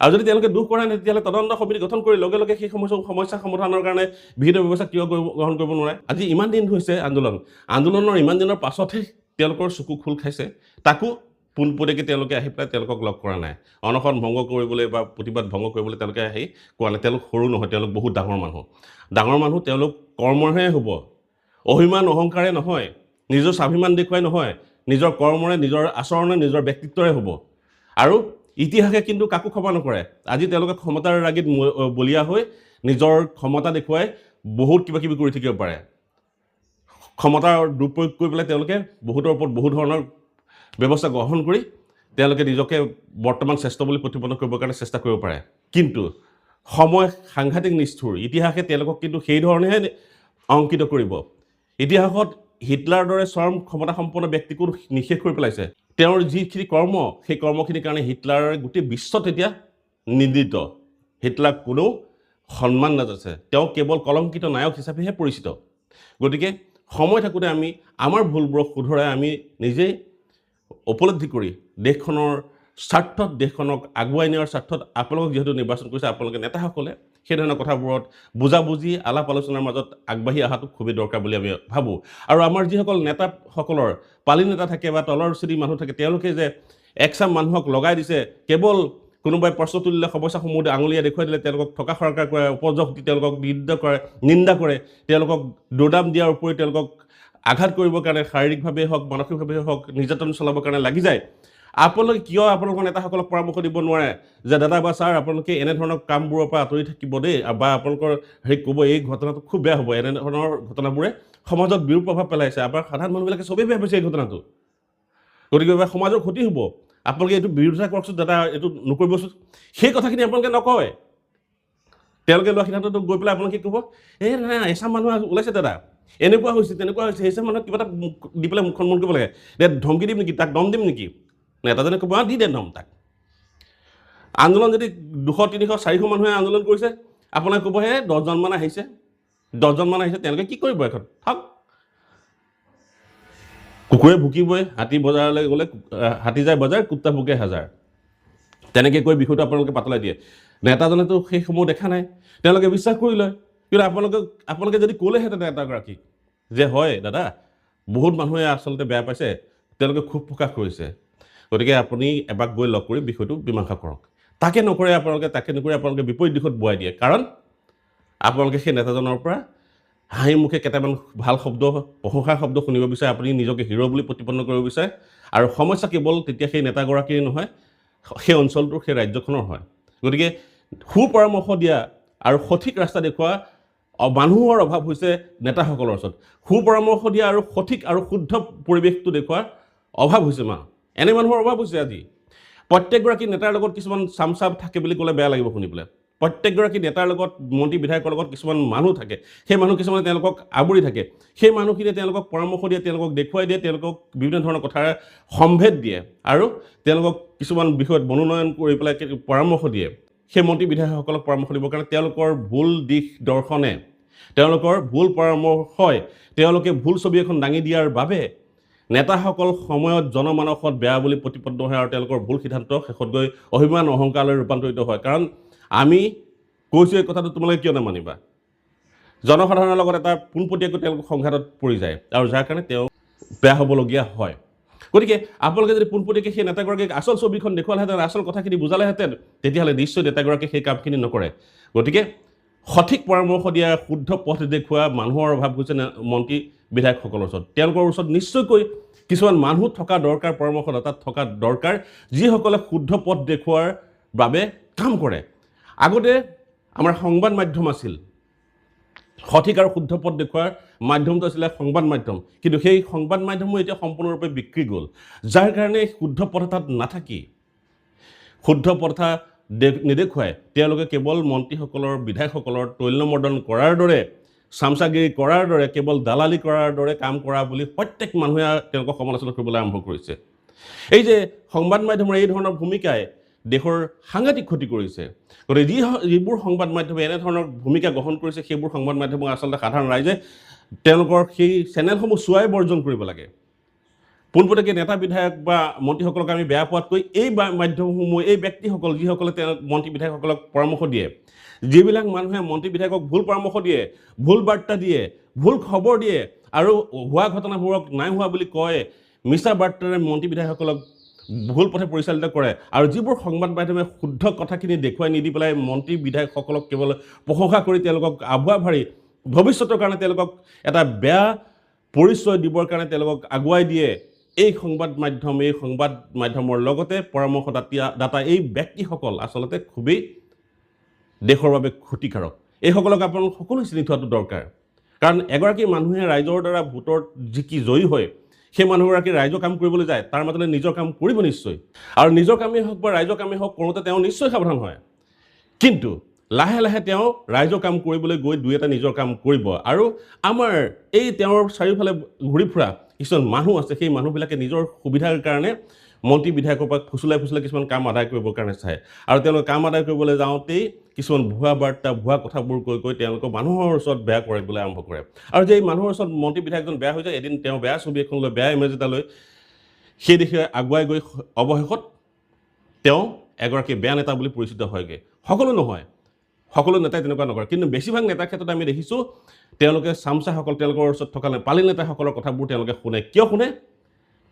আৰু যদি তেওঁলোকে দুখ কৰা নাই তেতিয়াহ'লে তদন্ত সমিতি গঠন কৰি লগে লগে সেই সমস্যা সমাধানৰ কাৰণে বিহিত ব্যৱস্থা কিয় গ্ৰহণ কৰিব নোৱাৰে আজি ইমান দিন হৈছে আন্দোলনৰ ইমান দিনৰ পাছতহে তেওঁলোকৰ চকু খোল খাইছে তাকো পোনপটীয়াকৈ তেওঁলোকে আহি পেলাই তেওঁলোকক লগ কৰা নাই অনশন ভংগ কৰিবলৈ বা প্ৰতিবাদ ভংগ কৰিবলৈ তেওঁলোকে আহি কোৱা নাই তেওঁলোক সৰু নহয় তেওঁলোক বহুত ডাঙৰ মানুহ তেওঁলোক কৰ্মৰহে হ'ব অভিমান অহংকাৰে নহয় নিজৰ স্বাভিমান দেখুৱাই নহয় নিজৰ কৰ্মৰে নিজৰ আচৰণে নিজৰ ব্যক্তিত্বৰে হ'ব আৰু ইতিহাসে কিন্তু কাকো ক্ষমা নকৰে আজি তেওঁলোকে ক্ষমতাৰ ৰাগীত বলিয়া হৈ নিজৰ ক্ষমতা দেখুৱাই বহুত কিবা কিবি কৰি থাকিব পাৰে ক্ষমতাৰ দুৰ্প্ৰয়োগ কৰি পেলাই তেওঁলোকে বহুতৰ ওপৰত বহু ধৰণৰ ব্যৱস্থা গ্ৰহণ কৰি তেওঁলোকে নিজকে বৰ্তমান শ্ৰেষ্ঠ বুলি প্ৰতিপন্ন কৰিবৰ কাৰণে চেষ্টা কৰিব পাৰে কিন্তু সময় সাংঘাতিক নিষ্ঠুৰ ইতিহাসে তেওঁলোকক কিন্তু সেই ধৰণেহে অংকিত কৰিব ইতিহাসত হিটলাৰৰ দৰে চৰম ক্ষমতাসম্পন্ন ব্যক্তিকো নিষেধ কৰি পেলাইছে তেওঁৰ যিখিনি কৰ্ম সেই কৰ্মখিনিৰ কাৰণে হিটলাৰৰ গোটেই বিশ্বত এতিয়া নিন্দিত হিটলাৰক কোনো সন্মান নাযাইছে তেওঁ কেৱল কলংকিত নায়ক হিচাপেহে পৰিচিত গতিকে সময় থাকোঁতে আমি আমাৰ ভুলবোৰক শুধৰাই আমি নিজেই উপলব্ধি কৰি দেশখনৰ স্বাৰ্থত দেশখনক আগুৱাই নিয়াৰ স্বাৰ্থত আপোনালোকক যিহেতু নিৰ্বাচন কৰিছে আপোনালোকে নেতাসকলে সেই ধৰণৰ কথাবোৰত বুজাবুজি আলাপ আলোচনাৰ মাজত আগবাঢ়ি অহাটো খুবেই দৰকাৰ বুলি আমি ভাবোঁ আৰু আমাৰ যিসকল নেতাসকলৰ পালি নেতা থাকে বা তলৰ শ্ৰেণীৰ মানুহ থাকে তেওঁলোকে যে একচাম মানুহক লগাই দিছে কেৱল কোনোবাই প্ৰশ্ন তুলিলে সমস্যাসমূহ আঙুলিয়াই দেখুৱাই দিলে তেওঁলোকক থকা সৰকাৰ কৰে উপযোগ দি তেওঁলোকক নিন্দা কৰে তেওঁলোকক দৌৰাম দিয়াৰ উপৰি তেওঁলোকক আঘাত কৰিবৰ কাৰণে শাৰীৰিকভাৱে হওক মানসিকভাৱে হওক নিৰ্যাতন চলাবৰ কাৰণে লাগি যায় আপোনালোকে কিয় আপোনালোকৰ নেতাসকলক পৰামৰ্শ দিব নোৱাৰে যে দাদা বা ছাৰ আপোনালোকে এনেধৰণৰ কামবোৰৰ পৰা আঁতৰি থাকিব দেই বা আপোনালোকৰ ক'ব এই ঘটনাটো খুব বেয়া হ'ব এনেধৰণৰ ঘটনাবোৰে সমাজত বিৰূপ প্ৰভাৱ পেলাইছে আমাৰ সাধাৰণ মানুহবিলাকে চবেই বেয়া পাইছে এই ঘটনাটো গতিকে সমাজৰ ক্ষতি হ'ব আপোনালোকে এইটো বিৰোধিতা কৰকচোন দাদা এইটো নকৰিবচোন সেই কথাখিনি আপোনালোকে নকয় তেওঁলোকে লোৱা সিদ্ধান্তটো গৈ পেলাই আপোনালোকে ক'ব নাই এচাম মানুহ ওলাইছে দাদা এনেকুৱা হৈছে তেনেকুৱা হৈছে সেইচাম মানুহক কিবা এটা দি পেলাই মুখখন মন কৰিব লাগে ধমকি দিম নেকি তাক দম দিম নেকি নেতাজনে ক'ব দি দে দম তাক আন্দোলন যদি 200 300 400 মানুহে আন্দোলন কৰিছে আপোনাক ক'ব 10জনমান আহিছে তেওঁলোকে কি কৰিব এখন থাক কুকুৰে ভুকিবই হাতী বজাৰলৈ গ'লে হাতী যায় বজাৰ কুত্তা ভুকে হাজাৰ তেনেকৈ কৈ বিষয়টো আপোনালোকে পাতলাই দিয়ে নেতাজনেতো সেই সমূহ দেখা নাই তেওঁলোকে বিশ্বাস কৰি লয় কিন্তু আপোনালোকে যদি ক'লেহেঁতেন নেতাগৰাকীক যে হয় দাদা বহুত মানুহে আচলতে বেয়া পাইছে তেওঁলোকে খুব প্ৰকাশ কৰিছে গতিকে আপুনি এবাক গৈ লগ কৰি বিষয়টো মীমাংসা কৰক তাকে নকৰি আপোনালোকে বিপৰীত দিশত বোৱাই দিয়ে কাৰণ আপোনালোকে সেই নেতাজনৰ পৰা হাঁহি মুখে কেইটামান ভাল শব্দ প্ৰশংসাৰ শব্দ শুনিব বিচাৰে আপুনি নিজকে হিৰ' বুলি প্ৰতিপন্ন কৰিব বিচাৰে আৰু সমস্যা কেৱল তেতিয়া সেই নেতাগৰাকীৰ নহয় সেই অঞ্চলটোৰ সেই ৰাজ্যখনৰ হয় গতিকে সুপৰামৰ্শ দিয়া আৰু সঠিক ৰাস্তা দেখুওৱা মানুহৰ অভাৱ হৈছে নেতাসকলৰ ওচৰত সুপৰামৰ্শ দিয়া আৰু সঠিক আৰু শুদ্ধ পৰিৱেশটো দেখুওৱাৰ অভাৱ হৈছে এনে মানুহৰ অভাৱ হৈছে আজি প্ৰত্যেকগৰাকী নেতাৰ লগত কিছুমান চামচাম থাকে বুলি ক'লে বেয়া লাগিব শুনি পেলাই প্ৰত্যেকগৰাকী নেতাৰ লগত মন্ত্ৰী বিধায়কৰ লগত কিছুমান মানুহ থাকে সেই মানুহ কিছুমানে তেওঁলোকক আৱৰি থাকে সেই মানুহখিনিয়ে তেওঁলোকক পৰামৰ্শ দিয়ে তেওঁলোকক দেখুৱাই দিয়ে তেওঁলোকক বিভিন্ন ধৰণৰ কথাৰ সম্ভেদ দিয়ে আৰু তেওঁলোকক কিছুমান বিষয়ত মনোনয়ন কৰি পেলাই পৰামৰ্শ দিয়ে সেই মন্ত্ৰী বিধায়কসকলক পৰামৰ্শ দিবৰ কাৰণে তেওঁলোকৰ ভুল দিশ দৰ্শনে তেওঁলোকৰ ভুল পৰামৰ্শই তেওঁলোকে ভুল ছবি এখন দাঙি দিয়াৰ বাবে নেতাসকল সময়ত জনমানসত বেয়া বুলি প্ৰতিপন্ন হয় আৰু তেওঁলোকৰ ভুল সিদ্ধান্ত শেষত গৈ অভিমান অহংকাৰলৈ ৰূপান্তৰিত হয় কাৰণ আমি কৈছোঁ এই কথাটো তোমালোকে কিয় নামানিবা জনসাধাৰণৰ লগত এটা পোনপটীয়াকৈ তেওঁলোক সংঘাতত পৰি যায় আৰু যাৰ কাৰণে তেওঁ বেয়া হ'বলগীয়া হয় গতিকে আপোনালোকে যদি পোনপটীয়াকৈ সেই নেতাগৰাকীক আচল ছবিখন দেখুৱালেহেঁতেন আচল কথাখিনি বুজালেহেঁতেন তেতিয়াহ'লে নিশ্চয় নেতাগৰাকীয়ে সেই কামখিনি নকৰে গতিকে সঠিক পৰামৰ্শ দিয়া শুদ্ধ পথ দেখুওৱা মানুহৰ অভাৱ হৈছে মন্ত্ৰী বিধায়কসকলৰ ওচৰত তেওঁলোকৰ ওচৰত নিশ্চয়কৈ কিছুমান মানুহ থকা দৰকাৰ পৰামৰ্শদাতাত থকা দৰকাৰ যিসকলে শুদ্ধ পথ দেখুওৱাৰ বাবে কাম কৰে আগতে আমাৰ সংবাদ মাধ্যম আছিল সঠিক আৰু শুদ্ধ পথ দেখুওৱাৰ মাধ্যমটো আছিলে সংবাদ মাধ্যম কিন্তু সেই সংবাদ মাধ্যমো এতিয়া সম্পূৰ্ণৰূপে বিক্ৰী গ'ল যাৰ কাৰণে শুদ্ধ পথ তাত নাথাকি শুদ্ধ পথা নেদেখুৱাই তেওঁলোকে কেৱল মন্ত্ৰীসকলৰ বিধায়কসকলৰ তৈলমৰ্দন কৰাৰ দৰে চামচাগিৰি কৰাৰ দৰে কেৱল দালালি কৰাৰ দৰে কাম কৰা বুলি প্ৰত্যেক মানুহে তেওঁলোকক সমালোচনা কৰিবলৈ আৰম্ভ কৰিছে এই যে সংবাদ মাধ্যমৰ এই ধৰণৰ ভূমিকাই দেশৰ সাংঘাতিক ক্ষতি কৰিছে গতিকে যিবোৰ সংবাদ মাধ্যমে এনেধৰণৰ ভূমিকা গ্ৰহণ কৰিছে সেইবোৰ সংবাদ মাধ্যমক আচলতে সাধাৰণ ৰাইজে তেওঁলোকৰ সেই চেনেলসমূহ চোৱাই বৰ্জন কৰিব লাগে পোনপটীয়াকৈ নেতা বিধায়ক বা মন্ত্ৰীসকলক আমি বেয়া পোৱাতকৈ এই মাধ্যমসমূহ এই ব্যক্তিসকল যিসকলে তেওঁ মন্ত্ৰী বিধায়কসকলক পৰামৰ্শ দিয়ে যিবিলাক মানুহে মন্ত্ৰী বিধায়কক ভুল পৰামৰ্শ দিয়ে ভুল বাৰ্তা দিয়ে ভুল খবৰ দিয়ে আৰু হোৱা ঘটনাবোৰক নাই হোৱা বুলি কয় মিছা বাৰ্তাৰে মন্ত্ৰী বিধায়কসকলক ভুল পথে পৰিচালিত কৰে আৰু যিবোৰ সংবাদ মাধ্যমে শুদ্ধ কথাখিনি দেখুৱাই নিদি পেলাই মন্ত্ৰী বিধায়কসকলক কেৱল প্ৰশংসা কৰি তেওঁলোকক আভুৱা ভাৰি ভৱিষ্যতৰ কাৰণে তেওঁলোকক এটা বেয়া পৰিচয় দিবৰ কাৰণে তেওঁলোকক আগুৱাই দিয়ে এই সংবাদ মাধ্যমৰ লগতে পৰামৰ্শদাতা এই ব্যক্তিসকল আচলতে খুবেই দেশৰ বাবে ক্ষতিকাৰক এইসকলক আপোনালোক সকলো চিনি থোৱাটো দৰকাৰ কাৰণ এগৰাকী মানুহে ৰাইজৰ দ্বাৰা ভোটত জিকি জয়ী হয় সেই মানুহগৰাকী ৰাইজৰ কাম কৰিবলৈ যায় তাৰ মাজতে নিজৰ কাম কৰিব নিশ্চয় আৰু নিজৰ কামেই হওক বা ৰাইজৰ কামেই হওক কৰোঁতে তেওঁ নিশ্চয় সাৱধান হয় কিন্তু লাহে লাহে তেওঁ ৰাইজৰ কাম কৰিবলৈ গৈ দুই এটা নিজৰ কাম কৰিব আৰু আমাৰ এই তেওঁৰ চাৰিওফালে ঘূৰি ফুৰা কিছুমান মানুহ আছে সেই মানুহবিলাকে নিজৰ সুবিধাৰ কাৰণে মন্ত্ৰী বিধায়কৰ পৰা ফুচুলাই কিছুমান কাম আদায় কৰিবৰ কাৰণে চায় আৰু তেওঁলোকে কাম আদায় কৰিবলৈ যাওঁতেই কিছুমান ভুৱা বাৰ্তা ভুৱা কথাবোৰ কৈ তেওঁলোকক মানুহৰ ওচৰত বেয়া কৰিবলৈ আৰম্ভ কৰে আৰু যে এই মানুহৰ ওচৰত মন্ত্ৰী বিধায়কজন বেয়া হৈ যায় এদিন তেওঁ বেয়া ছবি এখন লৈ বেয়া ইমেজ এটা লৈ সেই দিশে আগুৱাই গৈ অৱশেষত তেওঁ এগৰাকী বেয়া নেতা বুলি পৰিচিত হয়গৈ সকলো নহয় সকলো নেতাই তেনেকুৱা নকৰে কিন্তু বেছিভাগ নেতাৰ ক্ষেত্ৰত আমি দেখিছোঁ তেওঁলোকে চামচাসকল তেওঁলোকৰ ওচৰত থকা পালি নেতাসকলৰ কথাবোৰ তেওঁলোকে শুনে কিয় শুনে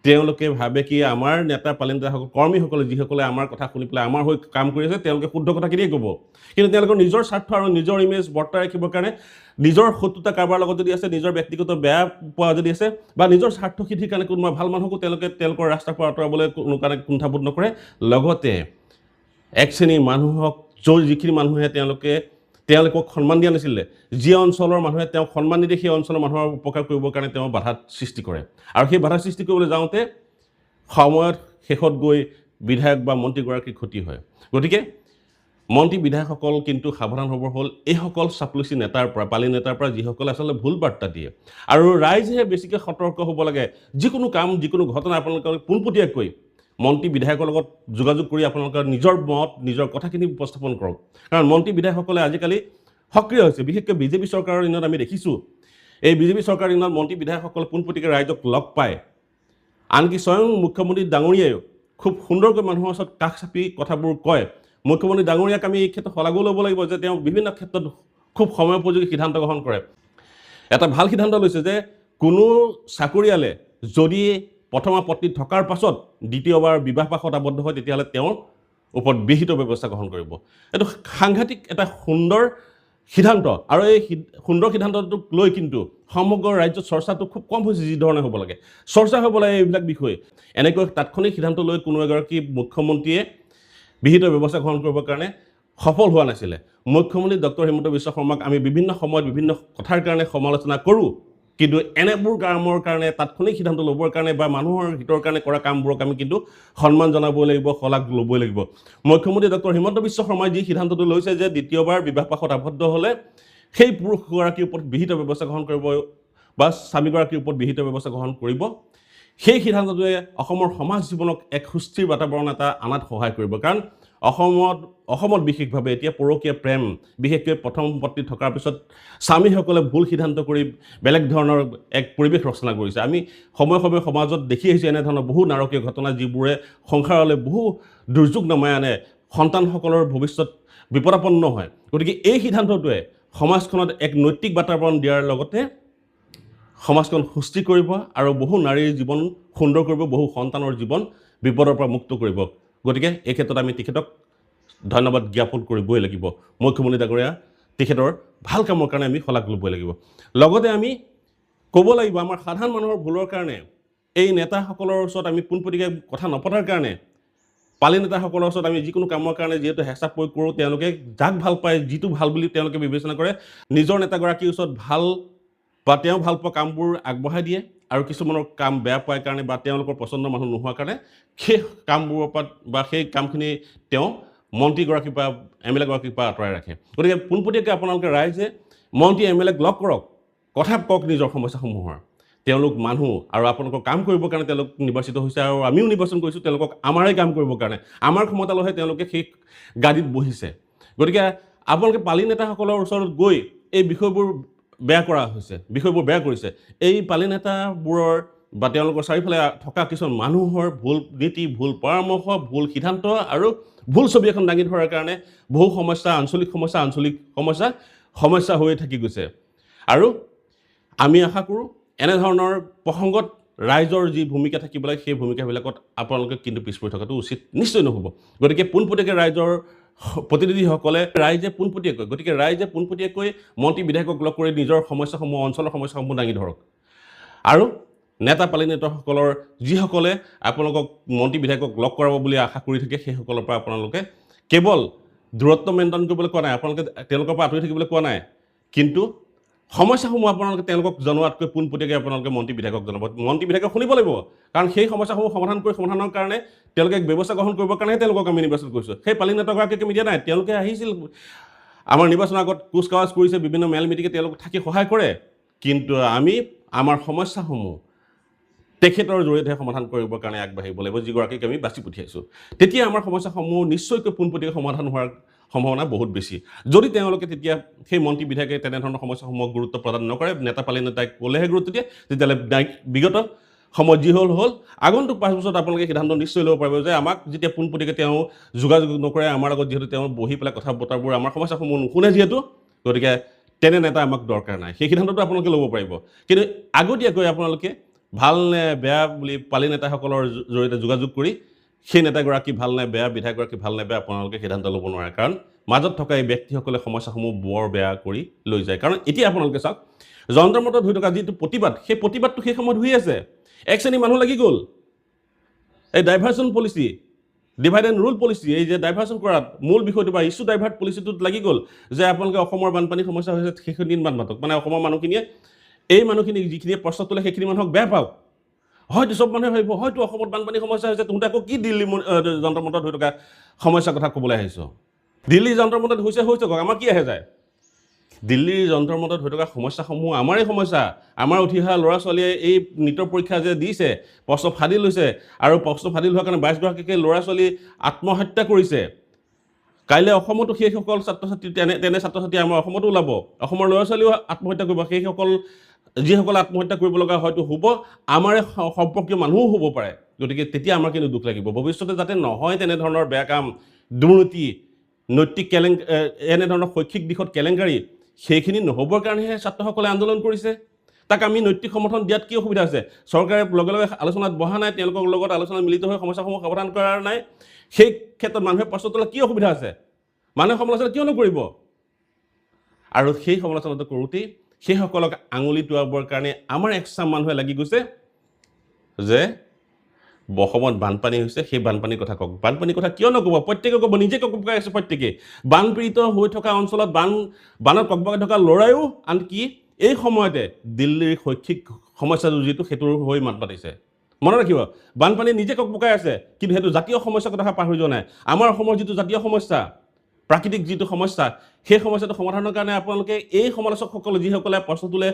তেওঁলোকে ভাবে কি আমাৰ নেতা পালি নেতাসকল কৰ্মীসকলে যিসকলে আমাৰ কথা শুনি পেলাই আমাৰ হৈ কাম কৰি আছে তেওঁলোকে শুদ্ধ কথাখিনিয়ে ক'ব কিন্তু তেওঁলোকৰ নিজৰ স্বাৰ্থ আৰু নিজৰ ইমেজ বৰ্তাই ৰাখিবৰ কাৰণে নিজৰ শত্ৰুতা কাৰোবাৰ লগত যদি আছে নিজৰ ব্যক্তিগত বেয়া পোৱা যদি আছে বা নিজৰ স্বাৰ্থ সিদ্ধিৰ কাৰণে কোনোবা ভাল মানুহকো তেওঁলোকৰ ৰাস্তাৰ পৰা আঁতৰাবলৈ কোনো কাৰণে কুণ্ঠাবোধ নকৰে লগতে এক শ্ৰেণীৰ মানুহক যিখিনি মানুহে তেওঁলোকক সন্মান দিয়া নাছিলে যি অঞ্চলৰ মানুহে তেওঁক সন্মান নিদিয়ে সেই অঞ্চলৰ মানুহৰ উপকাৰ কৰিবৰ কাৰণে তেওঁ বাধা সৃষ্টি কৰে আৰু সেই বাধা সৃষ্টি কৰিবলৈ যাওঁতে সময়ত শেষত গৈ বিধায়ক বা মন্ত্ৰীগৰাকীৰ ক্ষতি হয় গতিকে মন্ত্ৰী বিধায়কসকল কিন্তু সাৱধান হ'ব হ'ল এইসকল চাপলুচি নেতাৰ পৰা পালি নেতাৰ পৰা যিসকলে আচলতে ভুল বাৰ্তা দিয়ে আৰু ৰাইজে বেছিকৈ সতৰ্ক হ'ব লাগে যিকোনো কাম যিকোনো ঘটনা আপোনালোকে পোনপটীয়াকৈ মন্ত্ৰী বিধায়কৰ লগত যোগাযোগ কৰি আপোনালোকৰ নিজৰ মত নিজৰ কথাখিনি উপস্থাপন কৰক কাৰণ মন্ত্ৰী বিধায়কসকলে আজিকালি সক্ৰিয় হৈছে বিশেষকৈ বিজেপি চৰকাৰৰ দিনত আমি দেখিছোঁ এই বিজেপি চৰকাৰৰ দিনত মন্ত্ৰী বিধায়কসকল পোনপটীয়াকৈ ৰাইজক লগ পায় আনকি স্বয়ং মুখ্যমন্ত্ৰী ডাঙৰীয়ায়ো খুব সুন্দৰকৈ মানুহৰ ওচৰত কাষ চাপি কথাবোৰ কয় মুখ্যমন্ত্ৰী ডাঙৰীয়াক আমি এই ক্ষেত্ৰত শলাগো ল'ব লাগিব যে তেওঁ বিভিন্ন ক্ষেত্ৰত খুব সময়োপযোগী সিদ্ধান্ত গ্ৰহণ কৰে এটা ভাল সিদ্ধান্ত লৈছে যে কোনো চাকৰিয়ালে যদি প্ৰথমা পত্নী থকাৰ পাছত দ্বিতীয়বাৰ বিবাহপাশত আবদ্ধ হয় তেতিয়াহ'লে তেওঁৰ ওপৰত বিহিত ব্যৱস্থা গ্ৰহণ কৰিব এইটো সাংঘাতিক এটা সুন্দৰ সিদ্ধান্ত আৰু এই সুন্দৰ সিদ্ধান্তটোক লৈ কিন্তু সমগ্ৰ ৰাজ্যত চৰ্চাটো খুব কম হৈছে যি ধৰণে হ'ব লাগে চৰ্চা হ'ব লাগে এইবিলাক বিষয়ে এনেকৈ তাৎক্ষণিক সিদ্ধান্ত লৈ কোনো এগৰাকী মুখ্যমন্ত্ৰীয়ে বিহিত ব্যৱস্থা গ্ৰহণ কৰিবৰ কাৰণে সফল হোৱা নাছিলে মুখ্যমন্ত্ৰী ডক্টৰ হিমন্ত বিশ্ব শৰ্মাক আমি বিভিন্ন সময়ত বিভিন্ন কথাৰ কাৰণে সমালোচনা কৰোঁ কিন্তু এনেবোৰ কামৰ কাৰণে তাৎক্ষণিক সিদ্ধান্ত ল'বৰ কাৰণে বা মানুহৰ হিতৰ কাৰণে কৰা কামবোৰক আমি কিন্তু সন্মান জনাবই লাগিব, শলাগ ল'বই লাগিব। মুখ্যমন্ত্ৰী ডক্টৰ হিমন্ত বিশ্ব শৰ্মাই যি সিদ্ধান্তটো লৈছে যে দ্বিতীয়বাৰ বিবাহপাশত আবদ্ধ হ'লে সেই পুৰুষগৰাকীৰ ওপৰত বিহিত ব্যৱস্থা গ্ৰহণ কৰিব বা স্বামীগৰাকীৰ ওপৰত বিহিত ব্যৱস্থা গ্ৰহণ কৰিব, সেই সিদ্ধান্তটোৱে অসমৰ সমাজ জীৱনক এক সুস্থিৰ বাতাবৰণ এটা আনাত সহায় কৰিব। কাৰণ অসমত বিশেষভাৱে এতিয়া পৰকীয়া প্ৰেম, বিশেষকৈ প্ৰথম পত্নী থকাৰ পিছত স্বামীসকলে ভুল সিদ্ধান্ত কৰি বেলেগ ধৰণৰ এক পৰিৱেশ ৰচনা কৰিছে। আমি সময়ে সময়ে সমাজত দেখি আহিছোঁ এনেধৰণৰ বহু নাৰকীয় ঘটনা, যিবোৰে সংসাৰলৈ বহু দুৰ্যোগ নমাই আনে, সন্তানসকলৰ ভৱিষ্যত বিপদাপন্ন হয়। গতিকে এই সিদ্ধান্তটোৱে সমাজখনত এক নৈতিক বাতাবৰণ দিয়াৰ লগতে সমাজখন সুস্থিৰ কৰিব আৰু বহু নাৰীৰ জীৱন সুন্দৰ কৰিব, বহু সন্তানৰ জীৱন বিপদৰ পৰা মুক্ত কৰিব। গতিকে এই ক্ষেত্ৰত আমি তেখেতক ধন্যবাদ জ্ঞাপন কৰিবই লাগিব। মুখ্যমন্ত্ৰী ডাঙৰীয়া, তেখেতৰ ভাল কামৰ কাৰণে আমি শলাগ ল'বই লাগিব। লগতে আমি ক'ব লাগিব, আমাৰ সাধাৰণ মানুহৰ ভুলৰ কাৰণে এই নেতাসকলৰ ওচৰত আমি পোনপটীয়াকৈ কথা নপতাৰ কাৰণে, পালি নেতাসকলৰ ওচৰত আমি যিকোনো কামৰ কাৰণে যিহেতু হেঁচা প্ৰয়োগ কৰোঁ, তেওঁলোকে যাক ভাল পায়, যিটো ভাল বুলি তেওঁলোকে বিবেচনা কৰে, নিজৰ নেতাগৰাকীৰ ওচৰত ভাল বা তেওঁ ভাল পোৱা কামবোৰ আগবঢ়াই দিয়ে আৰু কিছুমানৰ কাম বেয়া পোৱাৰ কাৰণে বা তেওঁলোকৰ পচন্দৰ মানুহ নোহোৱাৰ কাৰণে সেই কামবোৰৰ পৰা বা সেই কামখিনি তেওঁ মন্ত্ৰীগৰাকীৰ পৰা MLA গৰাকীৰ পৰা আঁতৰাই ৰাখে। গতিকে পোনপটীয়াকৈ আপোনালোকে ৰাইজে মন্ত্ৰী MLA লগ কৰক, কথা কওক নিজৰ সমস্যাসমূহৰ। তেওঁলোক মানুহ আৰু আপোনালোকৰ কাম কৰিবৰ কাৰণে তেওঁলোক নিৰ্বাচিত হৈছে আৰু আমিও নিৰ্বাচন কৰিছোঁ তেওঁলোকক আমাৰে কাম কৰিবৰ কাৰণে। আমাৰ ক্ষমতালৈহে তেওঁলোকে সেই গাদীত বহিছে। গতিকে আপোনালোকে পালি নেতাসকলৰ ওচৰত গৈ এই বিষয়বোৰ বেয়া কৰা হৈছে, বিষয়বোৰ বেয়া কৰিছে। এই পালি নেতাবোৰৰ বা তেওঁলোকৰ চাৰিওফালে থকা কিছুমান মানুহৰ ভুল নীতি, ভুল পৰামৰ্শ, ভুল সিদ্ধান্ত আৰু ভুল ছবি এখন দাঙি ধৰাৰ কাৰণে বহু সমস্যা, আঞ্চলিক সমস্যা হৈ থাকি গৈছে। আৰু আমি আশা কৰোঁ এনেধৰণৰ প্ৰসংগত ৰাইজৰ যি ভূমিকা থাকিব লাগে, সেই ভূমিকাবিলাকত আপোনালোকে কিন্তু পিছ পৰি থকাটো উচিত নিশ্চয় নহ'ব। গতিকে পোনপটীয়াকৈ ৰাইজৰ প্ৰতিনিধিসকলে ৰাইজে পোনপটীয়াকৈ মন্ত্ৰী বিধায়কক লগ কৰি নিজৰ সমস্যাসমূহ, অঞ্চলৰ সমস্যাসমূহ দাঙি ধৰক। আৰু নেতা পালি নেতাসকলৰ যিসকলে আপোনালোকক মন্ত্ৰী বিধায়কক লগ কৰাব বুলি আশা কৰি থাকে, সেইসকলৰ পৰা আপোনালোকে কেৱল দূৰত্ব মেইনটেইন কৰিবলৈ কোৱা নাই, আপোনালোকে তেওঁলোকৰ পৰা আঁতৰি থাকিবলৈ কোৱা নাই, কিন্তু সমস্যাসমূহ আপোনালোকে তেওঁলোকক জনোৱাতকৈ পোনপটীয়াকৈ আপোনালোকে মন্ত্ৰী বিধায়কক জনাব। মন্ত্ৰী বিধায়কক শুনিব লাগিব, কাৰণ সেই সমস্যাসমূহ সমাধানৰ কাৰণে তেওঁলোকে ব্যৱস্থা গ্ৰহণ কৰিবৰ কাৰণেহে তেওঁলোকক আমি নিৰ্বাচন কৰিছোঁ। সেই পালি নেতাগৰাকীক আমি দিয়া নাই, তেওঁলোকে আহিছিল আমাৰ নিৰ্বাচনৰ আগত কুচকাৱাজ কৰিছে, বিভিন্ন মেল মিটিঙে তেওঁলোক থাকি সহায় কৰে, কিন্তু আমি আমাৰ সমস্যাসমূহ তেখেতৰ জৰিয়তে সমাধান কৰিবৰ কাৰণে আগবাঢ়িব লাগিব, যিগৰাকীক আমি বাছি পঠিয়াইছোঁ। তেতিয়া আমাৰ সমস্যাসমূহ নিশ্চয়কৈ পোনপটীয়াকৈ সমাধান হোৱাৰ সম্ভাৱনা বহুত বেছি। যদি তেওঁলোকে তেতিয়া সেই মন্ত্ৰী বিধায়কে তেনেধৰণৰ সমস্যাসমূহক গুৰুত্ব প্ৰদান নকৰে, নেতা পালি নেতাই ক'লেহে গুৰুত্ব দিয়ে, তেতিয়াহ'লে বিগত সময়ত যি হ'ল আগন্তুক 5 বছৰত আপোনালোকে সিদ্ধান্ত নিশ্চয় ল'ব পাৰিব যে আমাক যেতিয়া পোনপটীয়াকৈ তেওঁ যোগাযোগ নকৰে, আমাৰ লগত যিহেতু তেওঁ বহি পেলাই কথা বতৰাবোৰ আমাৰ সমস্যাসমূহ নুশুনে যিহেতু, গতিকে তেনে নেতা আমাক দৰকাৰ নাই, সেই সিদ্ধান্তটো আপোনালোকে ল'ব পাৰিব। কিন্তু আগতীয়াকৈ আপোনালোকে ভাল নে বেয়া বুলি পালি নেতাসকলৰ জৰিয়তে যোগাযোগ কৰি সেই নেতাগৰাকী ভাল নে বেয়া, বিধায়কগৰাকী ভাল নে বেয়া আপোনালোকে সিদ্ধান্ত ল'ব নোৱাৰে, কাৰণ মাজত থকা এই ব্যক্তিসকলে সমস্যাসমূহ বৰ বেয়া কৰি লৈ যায়। কাৰণ এতিয়া আপোনালোকে চাওক, যন্ত্ৰ মন্ত্ৰত হৈ থকা যিটো প্ৰতিবাদ, সেই প্ৰতিবাদটো সেই সময়ত হৈ আছে, এক শ্ৰেণী মানুহ লাগি গ'ল এই diversion policy, divide and rule policy, এই যে ডাইভাৰ্চন কৰাত মূল বিষয়টো বা ইছ্যু ডাইভাৰ্ট পলিচিটোত লাগি গ'ল যে আপোনালোকে অসমৰ বানপানী সমস্যা হৈছে সেইখিনি দিন মাতক, মানে অসমৰ মানুহখিনিয়ে এই মানুহখিনি যিখিনিয়ে প্ৰশ্ন তোলে সেইখিনি মানুহক বেয়া পাওক। হয়তো চব মানুহে ভাবিব হয়তো অসমত বানপানী সমস্যা হৈছে, তহঁতে আকৌ কি দিল্লী যন্ত্ৰ মন্ত্ৰত হৈ থকা সমস্যাৰ কথা ক'বলৈ আহিছ? দিল্লীৰ যন্ত্ৰ মন্ত্ৰত হৈছে কওক, আমাৰ কি আহে যায়? দিল্লীৰ যন্ত্ৰ মন্ত্ৰত হৈ থকা সমস্যাসমূহ আমাৰেই সমস্যা। আমাৰ উঠি অহা ল'ৰা ছোৱালীয়ে এই নীটৰ পৰীক্ষা যে দিছে, প্ৰশ্ন ফাদিল হৈছে, আৰু প্ৰশ্ন ফাদিল হোৱাৰ কাৰণে 22গৰাকীকে ল'ৰা ছোৱালী আত্মহত্যা কৰিছে। কাইলৈ অসমতো সেইসকল ছাত্ৰ ছাত্ৰী তেনে ছাত্ৰ ছাত্ৰী আমাৰ অসমতো ওলাব, অসমৰ ল'ৰা ছোৱালীও আত্মহত্যা কৰিব। সেইসকল যিসকলে আত্মহত্যা কৰিব লগা হয়তো হ'ব, আমাৰে সম্পৰ্কীয় মানুহো হ'ব পাৰে। গতিকে তেতিয়া আমাৰ কিন্তু দুখ লাগিব, ভৱিষ্যতে যাতে নহয় তেনেধৰণৰ বেয়া কাম, দুৰ্নীতি, নৈতিক এনেধৰণৰ শৈক্ষিক দিশত কেলেংকাৰী, সেইখিনি নহ'বৰ কাৰণেহে ছাত্ৰসকলে আন্দোলন কৰিছে। তাক আমি নৈতিক সমৰ্থন দিয়াত কি অসুবিধা আছে? চৰকাৰে লগে লগে আলোচনাত বহা নাই, তেওঁলোকৰ লগত আলোচনাত মিলিত হৈ সমস্যাসমূহ সমাধান কৰা নাই, সেই ক্ষেত্ৰত মানুহে প্ৰশ্ন তোলাৰ কি অসুবিধা আছে? মানুহে সমালোচনা কিয় নকৰিব? আৰু সেই সমালোচনাটো কৰোঁতেই সেইসকলক আঙুলি টোৱাবৰ কাৰণে আমাৰ একচাম মানুহে লাগি গৈছে যে অসমত বানপানী হৈছে, সেই বানপানীৰ কথা কওক। বানপানীৰ কথা কিয় নক'ব? প্ৰত্যেকে ক'ব, নিজে ককাই আছে প্ৰত্যেকে। বানপীড়িত হৈ থকা অঞ্চলত বানত ককবকাই থকা ল'ৰায়ো আনকি এই সময়তে দিল্লীৰ শৈক্ষিক সমস্যাটো যিটো সেইটোৰ হৈ মাত মাতিছে মনত ৰাখিব বানপানী নিজে ককবকাই আছে কিন্তু সেইটো জাতীয় সমস্যাৰ কথা পাৰ হৈ যোৱা নাই আমাৰ অসমৰ যিটো জাতীয় সমস্যা প্ৰাকৃতিক যিটো সমস্যা সেই সমস্যাটো সমাধানৰ কাৰণে আপোনালোকে এই সমালোচকসকলে যিসকলে প্ৰশ্ন তোলে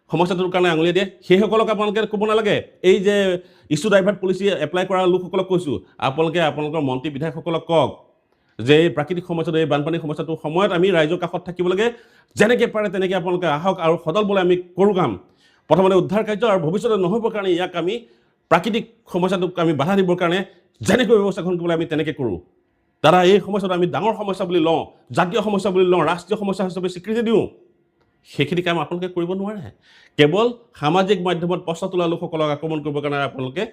সমস্যাটোৰ কাৰণে আঙুলিয়াই দিয়ে সেইসকলক আপোনালোকে ক'ব নালাগে এই যে ইছ্যু ডাইভাৰ্ট পলিচি এপ্লাই কৰা লোকসকলক কৈছোঁ আপোনালোকে আপোনালোকৰ মন্ত্ৰী বিধায়কসকলক কওক যে এই প্ৰাকৃতিক সমস্যাটো এই বানপানীৰ সমস্যাটোৰ সময়ত আমি ৰাইজৰ কাষত থাকিব লাগে যেনেকৈ পাৰে তেনেকৈ আপোনালোকে আহক আৰু সদল বলে আমি কৰোঁ কাম প্ৰথমতে উদ্ধাৰ কাৰ্য আৰু ভৱিষ্যতে নহ'বৰ কাৰণে ইয়াক আমি প্ৰাকৃতিক সমস্যাটোক আমি বাধা দিবৰ কাৰণে যেনেকৈ ব্যৱস্থা গ্ৰহণ কৰিবলৈ আমি তেনেকৈ কৰোঁ দাদা এই সমস্যাটো আমি ডাঙৰ সমস্যা বুলি লওঁ জাতীয় সমস্যা বুলি লওঁ ৰাষ্ট্ৰীয় সমস্যা হিচাপে স্বীকৃতি দিওঁ সেইখিনি কাম আপোনালোকে কৰিব নোৱাৰে কেৱল সামাজিক মাধ্যমত প্ৰশ্ন তোলা লোকসকলক আক্ৰমণ কৰিবৰ কাৰণে আপোনালোকে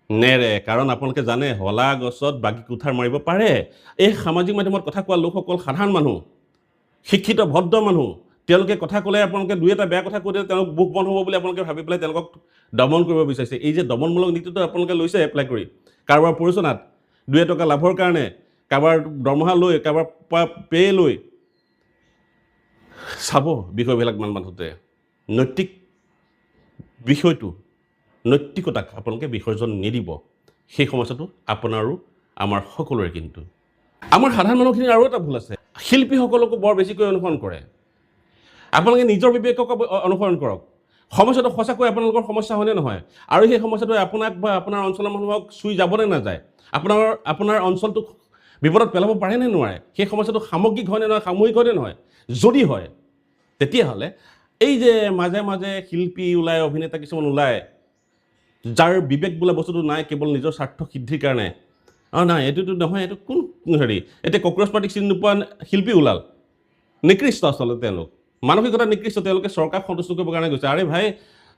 নেৰে কাৰণ আপোনালোকে জানে হলা গছত বাগি কুঠাৰ মাৰিব পাৰে এই সামাজিক মাধ্যমত কথা কোৱা লোকসকল সাধাৰণ মানুহ শিক্ষিত ভদ্ৰ মানুহ তেওঁলোকে কথা ক'লে আপোনালোকে দুই এটা বেয়া কথা কৈ দিলে তেওঁলোক বুক বন্ধ হ'ব বুলি আপোনালোকে ভাবি পেলাই তেওঁলোকক দমন কৰিব বিচাৰিছে এই যে দমনমূলক নীতিটো আপোনালোকে লৈছে এপ্লাই কৰি কাৰোবাৰ পৰিচনাত দুই এটকা লাভৰ কাৰণে কাৰোবাৰ দৰমহা লৈ কাৰোবাৰ পে' লৈ চাব বিষয়বিলাক মান মাথোঁতে নৈতিক বিষয়টো নৈতিকতাক আপোনালোকে বিসৰ্জন নিদিব সেই সমস্যাটো আপোনাৰো আমাৰ সকলোৰে কিন্তু আমাৰ সাধাৰণ মানুহখিনিৰ আৰু এটা ভুল আছে শিল্পীসকলকো বৰ বেছিকৈ অনুসৰণ কৰে আপোনালোকে নিজৰ বিবেকক অনুসৰণ কৰক সমস্যাটো সঁচাকৈ আপোনালোকৰ সমস্যা হয়নে নহয় আৰু সেই সমস্যাটো আপোনাক বা আপোনাৰ অঞ্চলৰ মানুহক চুই যাবনে নাযায় আপোনাৰ অঞ্চলটোক বিপদত পেলাব পাৰেনে নোৱাৰে সেই সমস্যাটো সামগ্ৰিক হয়নে নহয় সামূহিক হয়নে নহয় যদি হয় তেতিয়াহ'লে এই যে মাজে মাজে শিল্পী ওলায় অভিনেতা কিছুমান ওলায় যাৰ বিবেক বোলা বস্তুটো নাই কেৱল নিজৰ স্বাৰ্থ সিদ্ধিৰ কাৰণে নাই এইটোতো নহয় এইটো কোন হেৰি এতিয়া কক্ৰচ পাৰ্টিক চিনি নোপোৱা শিল্পী ওলাল নিকৃষ্ট আচলতে তেওঁলোক মানসিকতা নিকৃষ্ট তেওঁলোকে চৰকাৰক সন্তুষ্ট কৰিবৰ কাৰণে গৈছে আৰে ভাই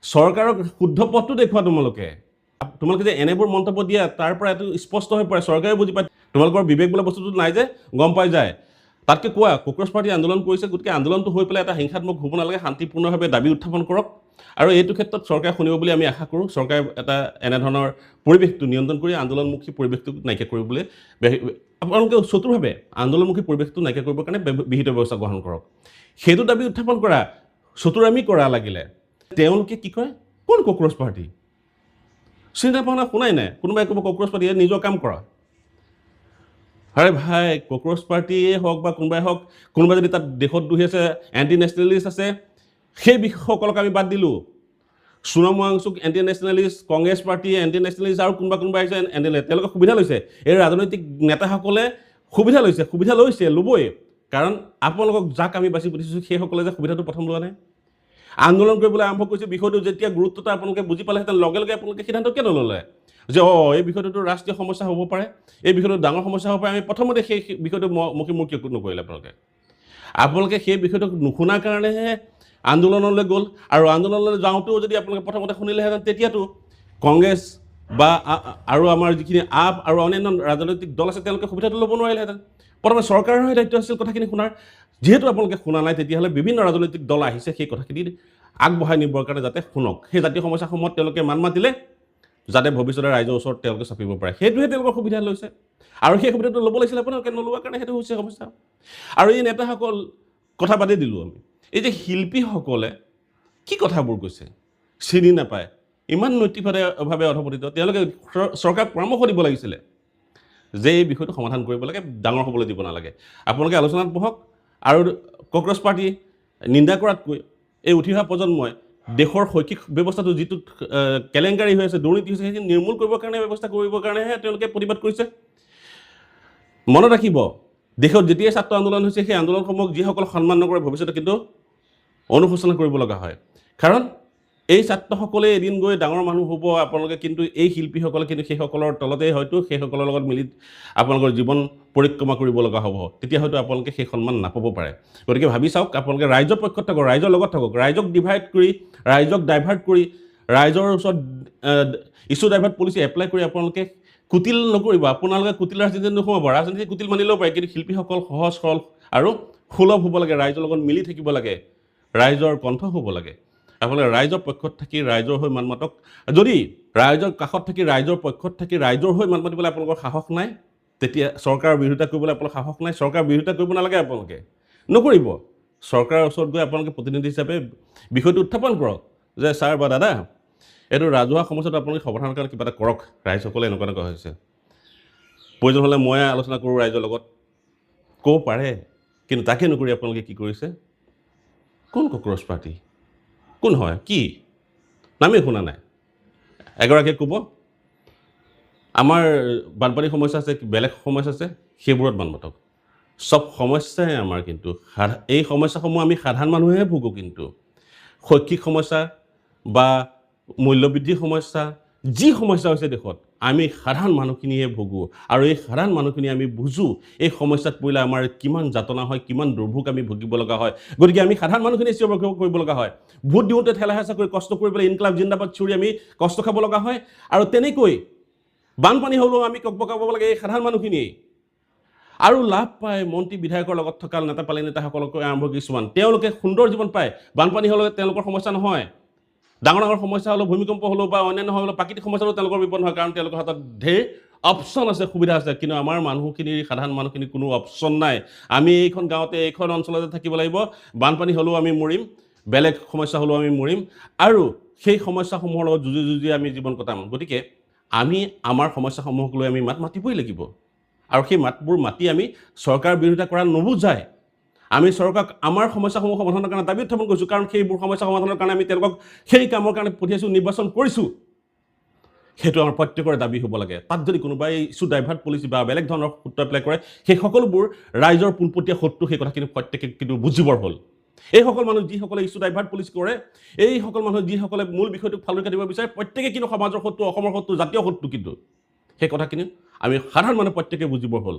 চৰকাৰক শুদ্ধ পথটো দেখুওৱা তোমালোকে যে এনেবোৰ মন্তব্য দিয়া তাৰ পৰা এইটো স্পষ্ট হৈ পৰে চৰকাৰে বুজি পায় তোমালোকৰ বিবেক বোলা বস্তুটো নাই যে গম পাই যায় তাতকৈ কোৱা কক্ৰচ পাৰ্টি আন্দোলন কৰিছে গতিকে আন্দোলনটো হৈ পেলাই এটা হিংসাত্মক হ'ব নালাগে শান্তিপূৰ্ণভাৱে দাবী উত্থাপন কৰক আৰু এইটো ক্ষেত্ৰত চৰকাৰে শুনিব বুলি আমি আশা কৰোঁ চৰকাৰে এটা এনেধৰণৰ পৰিৱেশটো নিয়ন্ত্ৰণ কৰি আন্দোলনমুখী পৰিৱেশটো নাইকিয়া কৰিবলৈ আপোনালোকে চতুৰভাৱে আন্দোলনমুখী পৰিৱেশটো নাইকিয়া কৰিবৰ কাৰণে বিহিত ব্যৱস্থা গ্ৰহণ কৰক সেইটো দাবী উত্থাপন কৰা চতুৰামি কৰা লাগিলে তেওঁলোকে কি কয় কোন কক্ৰচ পাৰ্টি চিন্তা ভাৱনা শুনাই নাই কোনোবাই ক'ব কক্ৰচ পাৰ্টিয়ে নিজৰ কাম কৰা আৰে ভাই কক্ৰচ পাৰ্টিয়ে হওক বা কোনোবাই হওক কোনোবাই যদি তাত দেশত দুহি আছে এণ্টি নেশ্যনেলিষ্ট আছে সেই বিষয়সকলক আমি বাদ দিলোঁ Sonam Wangchuk anti nationalist Congress party anti nationalist আৰু কোনোবা আহিছে এণ্টি তেওঁলোকে সুবিধা লৈছে এই ৰাজনৈতিক নেতাসকলে সুবিধা লৈছে ল'বই কাৰণ আপোনালোকক যাক আমি বাছি পঠিয়াইছোঁ সেইসকলে যে সুবিধাটো প্ৰথম লোৱা নাই আন্দোলন কৰিবলৈ আৰম্ভ কৰিছে বিষয়টো যেতিয়া গুৰুত্বটো আপোনালোকে বুজি পালেহেঁতেন লগে লগে আপোনালোকে সিদ্ধান্ত কিয় নল'লে যে এই বিষয়টোতো ৰাষ্ট্ৰীয় সমস্যা হ'ব পাৰে এই বিষয়টো ডাঙৰ সমস্যা হ'ব পাৰে আমি প্ৰথমতে সেই বিষয়টো মুখে কিয় নকৰিলে আপোনালোকে সেই বিষয়টো নুশুনাৰ কাৰণেহে আন্দোলনলৈ গ'ল আৰু আন্দোলনলৈ যাওঁতেও যদি আপোনালোকে প্ৰথমতে শুনিলেহেঁতেন তেতিয়াতো কংগ্ৰেছ বা আৰু আমাৰ যিখিনি আপ আৰু অন্যান্য ৰাজনৈতিক দল আছে তেওঁলোকে সুবিধাটো ল'ব নোৱাৰিলেহেঁতেন প্ৰথমে চৰকাৰৰ দায়িত্ব আছিল কথাখিনি শুনাৰ যিহেতু আপোনালোকে শুনা নাই তেতিয়াহ'লে বিভিন্ন ৰাজনৈতিক দল আহিছে সেই কথাখিনি আগবঢ়াই নিবৰ কাৰণে যাতে শুনক সেই জাতীয় সমস্যাসমূহত তেওঁলোকে মান মাতিলে যাতে ভৱিষ্যতে ৰাইজৰ ওচৰত তেওঁলোকে চাপিব পাৰে সেইটোহে তেওঁলোকৰ সুবিধা লৈছে আৰু সেই সুবিধাটো ল'ব লাগিছিলে আপোনালোকে নোলোৱাৰ কাৰণে সেইটো হৈছে সমস্যা আৰু এই নেতাসকল কথা বাদেই দিলোঁ আমি এই যে শিল্পীসকলে কি কথাবোৰ কৈছে চিনি নাপায় ইমান নৈতিকভাৱে অধপতিত তেওঁলোকে চৰকাৰক পৰামৰ্শ দিব লাগিছিলে যে এই বিষয়টো সমাধান কৰিব লাগে ডাঙৰ হ'বলৈ দিব নালাগে আপোনালোকে আলোচনাত বহক আৰু কক্ৰচ পাৰ্টি নিন্দা কৰাতকৈ এই উঠি অহা প্ৰজন্মই দেশৰ শৈক্ষিক ব্যৱস্থাটো যিটো কেলেংকাৰী হৈ আছে দুৰ্নীতি হৈছে সেইখিনি নিৰ্মূল কৰিবৰ কাৰণে ব্যৱস্থা কৰিবৰ কাৰণেহে তেওঁলোকে প্ৰতিবাদ কৰিছে মনত ৰাখিব দেশত যেতিয়াই ছাত্ৰ আন্দোলন হৈছে সেই আন্দোলনসমূহক যিসকল সন্মান নকৰে ভৱিষ্যতে কিন্তু অনুশোচনা কৰিব লগা হয় কাৰণ এই ছাত্ৰসকলে এদিন গৈ ডাঙৰ মানুহ হ'ব আপোনালোকে কিন্তু এই শিল্পীসকলে কিন্তু সেইসকলৰ তলতেই হয়তো সেইসকলৰ লগত মিলি আপোনালোকৰ জীৱন পৰিক্ৰমা কৰিব লগা হ'ব তেতিয়া হয়তো আপোনালোকে সেই সন্মান নাপাব পাৰে গতিকে ভাবি চাওক আপোনালোকে ৰাইজৰ পক্ষত থাকক ৰাইজৰ লগত থাকক ৰাইজক ডাইভাৰ্ট কৰি ৰাইজৰ ওচৰত ইছ্যু ডাইভাৰ্ট পলিচি এপ্লাই কৰি আপোনালোকে কুটিল নকৰিব আপোনালোকে কুটিল ৰাজনীতিত নোসোমাব ৰাজনীতি কুটিল মানিলেও পাৰে কিন্তু শিল্পীসকল সহজ সৰল আৰু সুলভ হ'ব লাগে ৰাইজৰ লগত মিলি থাকিব লাগে ৰাইজৰ কণ্ঠ হ'ব লাগে আপোনালোকে ৰাইজৰ পক্ষত থাকি ৰাইজৰ হৈ মাত মাতক যদি ৰাইজৰ কাষত থাকি ৰাইজৰ পক্ষত থাকি ৰাইজৰ হৈ মাত মাতিবলৈ আপোনালোকৰ সাহস নাই তেতিয়া চৰকাৰৰ বিৰোধিতা কৰিবলৈ আপোনালোকৰ সাহস নাই চৰকাৰৰ বিৰোধিতা কৰিব নালাগে আপোনালোকে নকৰিব চৰকাৰৰ ওচৰত গৈ আপোনালোকে প্ৰতিনিধি হিচাপে বিষয়টো উত্থাপন কৰক যে ছাৰ বা দাদা এইটো ৰাজহুৱা সমস্যাটো আপোনালোকে সমাধানৰ কাৰণে কিবা এটা কৰক ৰাইজসকলে এনেকুৱা হৈছে প্ৰয়োজন হ'লে মই আলোচনা কৰোঁ ৰাইজৰ লগত ক'ব পাৰে কিন্তু তাকে নকৰি আপোনালোকে কি কৰিছে কোন কক্ৰচ পাৰ্টি কোন হয় কি নামেই শুনা নাই এগৰাকীয়ে ক'ব আমাৰ বানপানীৰ সমস্যা আছে বেলেগ সমস্যা আছে সেইবোৰত বান মাতক সব সমস্যাই আমাৰ কিন্তু এই সমস্যাসমূহ আমি সাধাৰণ মানুহে ভোগোঁ কিন্তু শৈক্ষিক সমস্যা বা মূল্যবৃদ্ধিৰ সমস্যা যি সমস্যা হৈছে দেশত আমি সাধাৰণ মানুহখিনিয়ে ভোগোঁ আৰু এই সাধাৰণ মানুহখিনি আমি বুজোঁ এই সমস্যাত পৰিলে আমাৰ কিমান যাতনা হয় কিমান দুৰ্ভোগ আমি ভুগিব লগা হয় গতিকে আমি সাধাৰণ মানুহখিনি চিঞৰ বাখৰ কৰিব লগা হয় ভোট দিওঁতে ঠেলা হেঁচা কৰি কষ্ট কৰি পেলাই ইনকলাব জিন্দাবাদ চিঞৰি আমি কষ্ট খাব লগা হয় আৰু তেনেকৈ বানপানী হ'লেও আমি বকাব লাগে এই সাধাৰণ মানুহখিনিয়ে আৰু লাভ পায় মন্ত্ৰী বিধায়কৰ লগত থকা নেতাসকলক আৰম্ভ কিছুমান তেওঁলোকে সুন্দৰ জীৱন পায় বানপানী হ'লে তেওঁলোকৰ সমস্যা নহয় ডাঙৰ ডাঙৰ সমস্যা হ'লেও ভূমিকম্প হ'লেও বা অন্যান্য হ'লেও প্ৰাকৃতিক সমস্যা হ'লেও তেওঁলোকৰ বিপদ নহয় কাৰণ তেওঁলোকৰ হাতত ঢেৰ অপশ্যন আছে সুবিধা আছে কিন্তু আমাৰ মানুহখিনিৰ সাধাৰণ মানুহখিনিৰ কোনো অপশ্যন নাই আমি এইখন গাঁৱতে এইখন অঞ্চলতে থাকিব লাগিব বানপানী হ'লেও আমি মৰিম বেলেগ সমস্যা হ'লেও আমি মৰিম আৰু সেই সমস্যাসমূহৰ লগত যুঁজি আমি জীৱন কটাম গতিকে আমি আমাৰ সমস্যাসমূহক লৈ আমি মাতিবই লাগিব আৰু সেই মাতবোৰ মাতি আমি চৰকাৰ বিৰোধিতা কৰা নুবুজায় আমি চৰকাৰক আমাৰ সমস্যাসমূহ সমাধানৰ কাৰণে দাবী উত্থাপন কৰিছোঁ কাৰণ সেইবোৰ সমস্যা সমাধানৰ কাৰণে আমি তেওঁলোকক সেই কামৰ কাৰণে পঠিয়াইছোঁ নিৰ্বাচন কৰিছোঁ সেইটো আমাৰ প্ৰত্যেকৰে দাবী হ'ব লাগে তাত যদি কোনোবাই ইছ্যু ডাইভাৰ্ট পলিচি বা বেলেগ ধৰণৰ সূত্ৰ এপ্লাই কৰে সেই সকলোবোৰ ৰাইজৰ পোনপটীয়া শত্ৰু সেই কথাখিনি প্ৰত্যেকে কিন্তু বুজিবৰ হ'ল এইসকল মানুহ যিসকলে ইছ্যু ডাইভাৰ্ট পলিচি কৰে এইসকল মানুহ যিসকলে মূল বিষয়টোক ফালৰি কাটিব বিচাৰে প্ৰত্যেকে কিন্তু সমাজৰ শত্ৰু অসমৰ শত্ৰু জাতীয় শত্ৰু কিন্তু সেই কথাখিনি আমি সাধাৰণ মানুহ প্ৰত্যেকে বুজিবৰ হ'ল